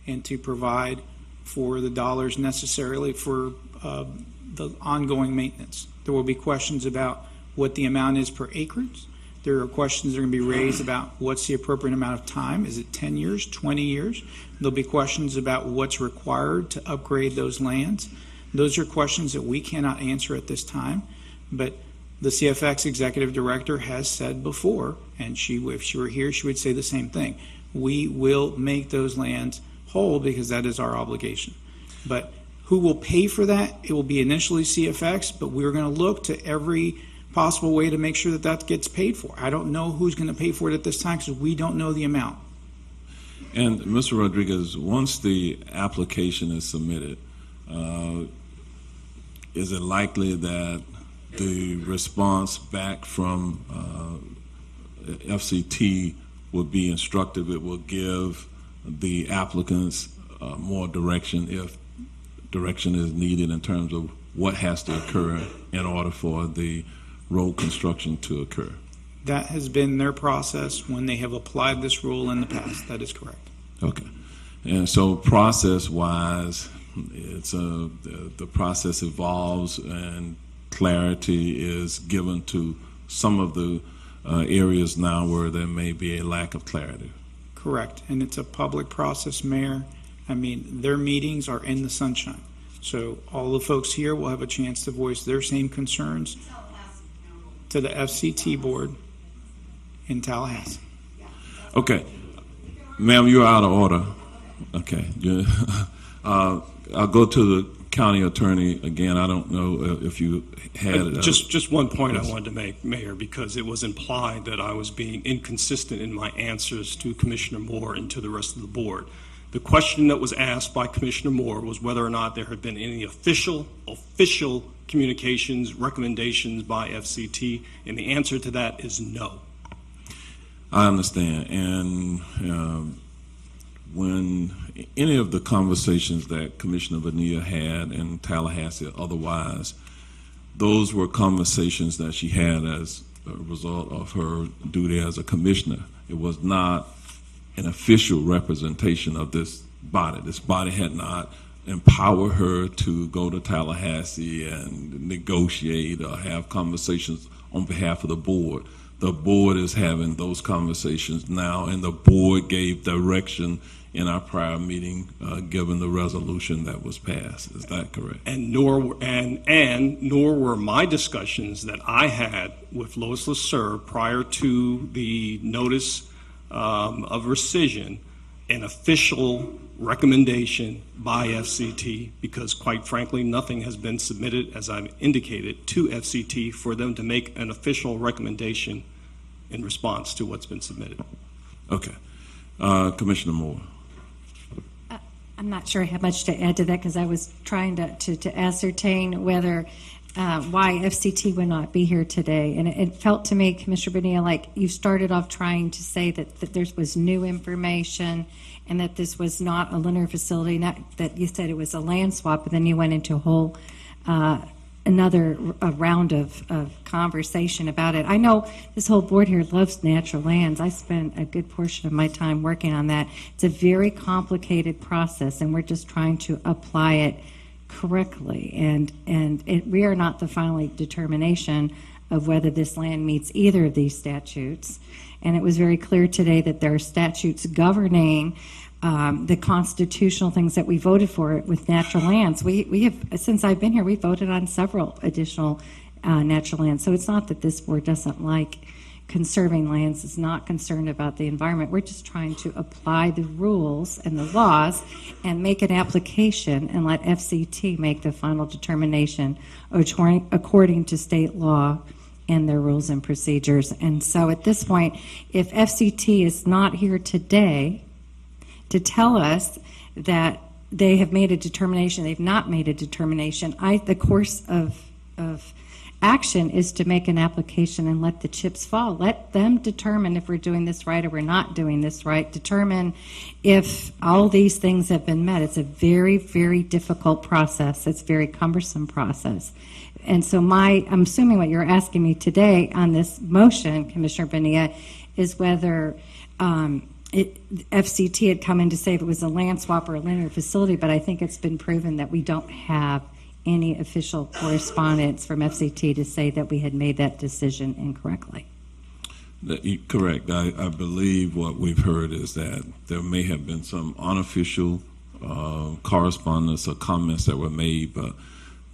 and to provide for the dollars necessarily for the ongoing maintenance. There will be questions about what the amount is per acreage. There are questions that are going to be raised about what's the appropriate amount of time. Is it 10 years, 20 years? There'll be questions about what's required to upgrade those lands. Those are questions that we cannot answer at this time, but the CFX executive director has said before, and if she were here, she would say the same thing. We will make those lands whole because that is our obligation. But who will pay for that? It will be initially CFX, but we're going to look to every possible way to make sure that that gets paid for. I don't know who's going to pay for it at this time because we don't know the amount. And Mr. Rodriguez, once the application is submitted, is it likely that the response back from FCT will be instructive? It will give the applicants more direction if direction is needed in terms of what has to occur in order for the road construction to occur. That has been their process when they have applied this rule in the past. That is correct. Okay. And so process-wise, it's the process evolves and clarity is given to some of the areas now where there may be a lack of clarity. Correct. And it's a public process, Mayor. I mean, their meetings are in the sunshine. So all the folks here will have a chance to voice their same concerns to the FCT board in Tallahassee. Okay. Ma'am, you're out of order. Okay. I'll go to the county attorney again. I don't know if you had... Just one point I wanted to make, Mayor, because it was implied that I was being inconsistent in my answers to Commissioner Moore and to the rest of the board. The question that was asked by Commissioner Moore was whether or not there had been any official communications, recommendations by FCT, and the answer to that is no. I understand. And when any of the conversations that Commissioner Bonilla had in Tallahassee or otherwise, those were conversations that she had as a result of her duty as a commissioner. It was not an official representation of this body. This body had not empowered her to go to Tallahassee and negotiate or have conversations on behalf of the board. The board is having those conversations now, and the board gave direction in our prior meeting, given the resolution that was passed. Is that correct? And nor were my discussions that I had with Lois LaSure prior to the notice of rescission an official recommendation by FCT, because quite frankly, nothing has been submitted, as I've indicated, to FCT for them to make an official recommendation in response to what's been submitted. Okay. Commissioner Moore. I'm not sure I have much to add to that because I was trying to ascertain whether why FCT would not be here today. And it felt to me, Commissioner Bonilla, like you started off trying to say that there was new information and that this was not a linear facility, not that you said it was a land swap, but then you went into a whole another round of conversation about it. I know this whole board here loves natural lands. I spent a good portion of my time working on that. It's a very complicated process, and we're just trying to apply it correctly. And we are not the final determination of whether this land meets either of these statutes. And it was very clear today that there are statutes governing the constitutional things that we voted for with natural lands. We have, since I've been here, we voted on several additional natural lands. So it's not that this board doesn't like conserving lands, it's not concerned about the environment. We're just trying to apply the rules and the laws and make an application and let FCT make the final determination according to state law and their rules and procedures. And so at this point, if FCT is not here today to tell us that they have made a determination, they've not made a determination, the course of action is to make an application and let the chips fall. Let them determine if we're doing this right or we're not doing this right. Determine if all these things have been met. It's a very, very difficult process. It's a very cumbersome process. And so I'm assuming what you're asking me today on this motion, Commissioner Bonilla, is whether FCT had come in to say if it was a land swap or a linear facility, but I think it's been proven that we don't have any official correspondence from FCT to say that we had made that decision incorrectly. Correct. I believe what we've heard is that there may have been some unofficial correspondence or comments that were made, but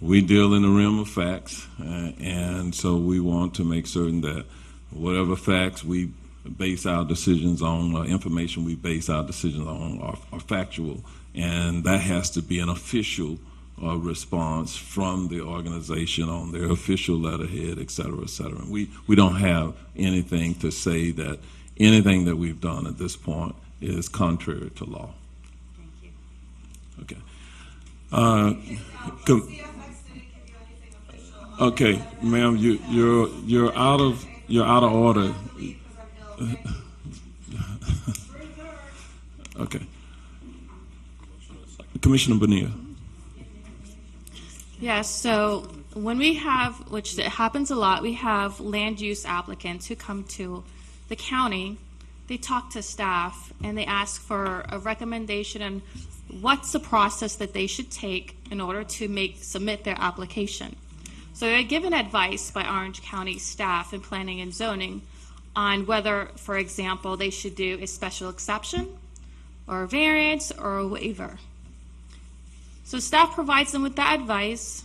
we deal in the realm of facts, and so we want to make certain that whatever facts we base our decisions on, or information we base our decisions on, are factual, and that has to be an official response from the organization on their official letterhead, et cetera, et cetera. We don't have anything to say that anything that we've done at this point is contrary to law. Thank you. Okay. Okay, ma'am, you're out of order. Okay. Commissioner Bonilla. Yes, so when we have, which it happens a lot, we have land use applicants who come to the county, they talk to staff and they ask for a recommendation on what's the process that they should take in order to submit their application. So they're given advice by Orange County staff in planning and zoning on whether, for example, they should do a special exception or a variance or a waiver. So staff provides them with that advice.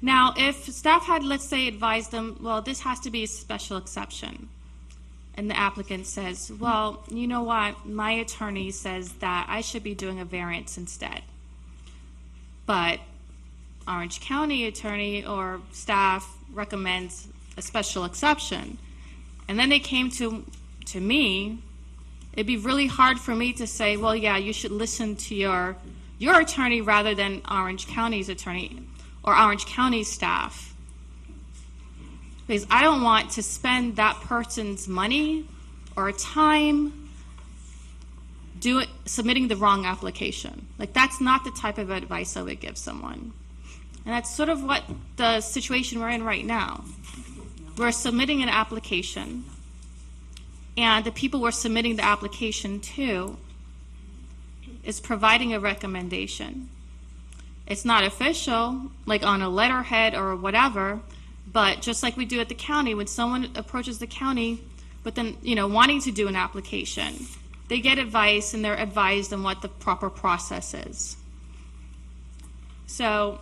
Now, if staff had, let's say, advised them, well, this has to be a special exception, and the applicant says, well, you know what, my attorney says that I should be doing a variance instead. But Orange County attorney or staff recommends a special exception. And then they came to me, it'd be really hard for me to say, well, yeah, you should listen to your attorney rather than Orange County's attorney or Orange County staff. Because I don't want to spend that person's money or time submitting the wrong application. Like, that's not the type of advice I would give someone. And that's sort of what the situation we're in right now. We're submitting an application, and the people we're submitting the application to is providing a recommendation. It's not official, like on a letterhead or whatever, but just like we do at the county, when someone approaches the county, but then, wanting to do an application, they get advice and they're advised on what the proper process is. So,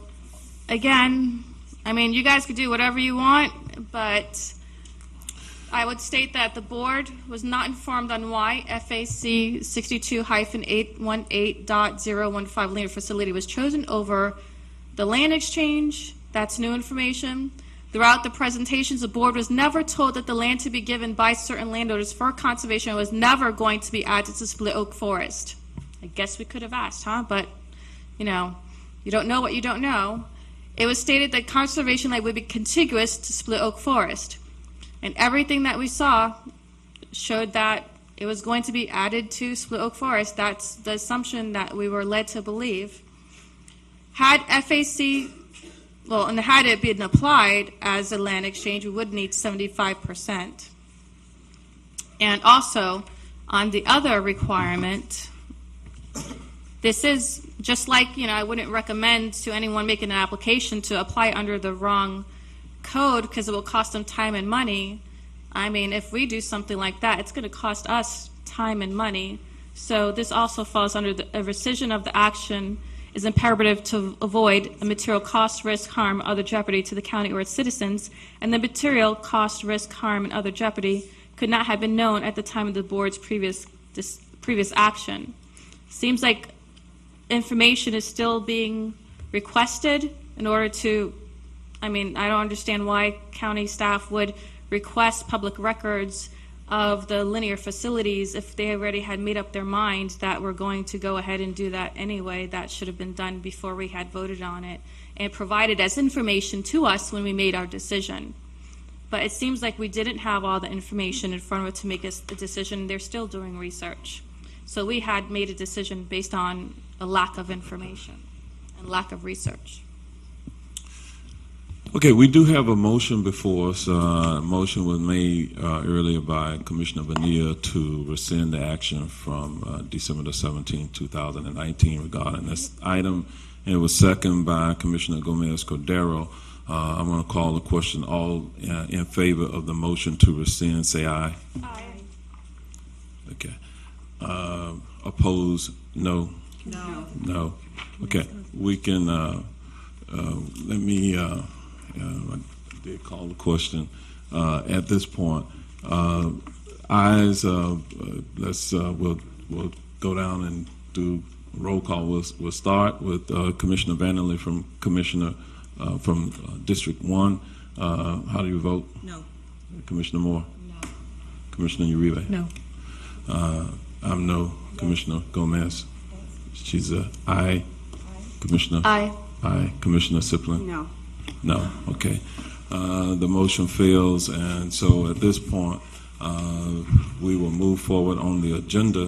again, you guys could do whatever you want, but I would state that the board was not informed on why FAC 62-818.015 linear facility was chosen over the land exchange. That's new information. Throughout the presentations, the board was never told that the land to be given by certain landowners for conservation was never going to be added to Split Oak Forest. I guess we could have asked, huh? But, you don't know what you don't know. It was stated that conservation land would be contiguous to Split Oak Forest. And everything that we saw showed that it was going to be added to Split Oak Forest. That's the assumption that we were led to believe. Had FAC, and had it been applied as a land exchange, we would need 75%. And also, on the other requirement, this is just like, I wouldn't recommend to anyone making an application to apply under the wrong code because it will cost them time and money. If we do something like that, it's going to cost us time and money. So this also falls under a rescission of the action is imperative to avoid a material cost, risk, harm, other jeopardy to the county or its citizens, and the material cost, risk, harm, and other jeopardy could not have been known at the time of the board's previous action. Seems like information is still being requested in order to, I don't understand why county staff would request public records of the linear facilities if they already had made up their mind that we're going to go ahead and do that anyway. That should have been done before we had voted on it and provided as information to us when we made our decision. But it seems like we didn't have all the information in front of us to make a decision. They're still doing research. So we had made a decision based on a lack of information and lack of research. Okay, we do have a motion before us. A motion was made earlier by Commissioner Bonilla to rescind the action from December the 17th, 2019 regarding this item. And it was seconded by Commissioner Gomez Cordero. I'm going to call the question. All in favor of the motion to rescind, say aye. Aye. Okay. Opposed, no? No. No. Okay, we can, let me, I did call the question. At this point, ayes, we'll go down and do roll call. We'll start with Commissioner Vanderlei from District 1. How do you vote? No. Commissioner Moore? No. Commissioner Uribe? No. I'm no. Commissioner Gomez? She's a aye. Commissioner? Aye. Aye. Commissioner Siplin? No. No. Okay. The motion fails, and so at this point, we will move forward on the agenda.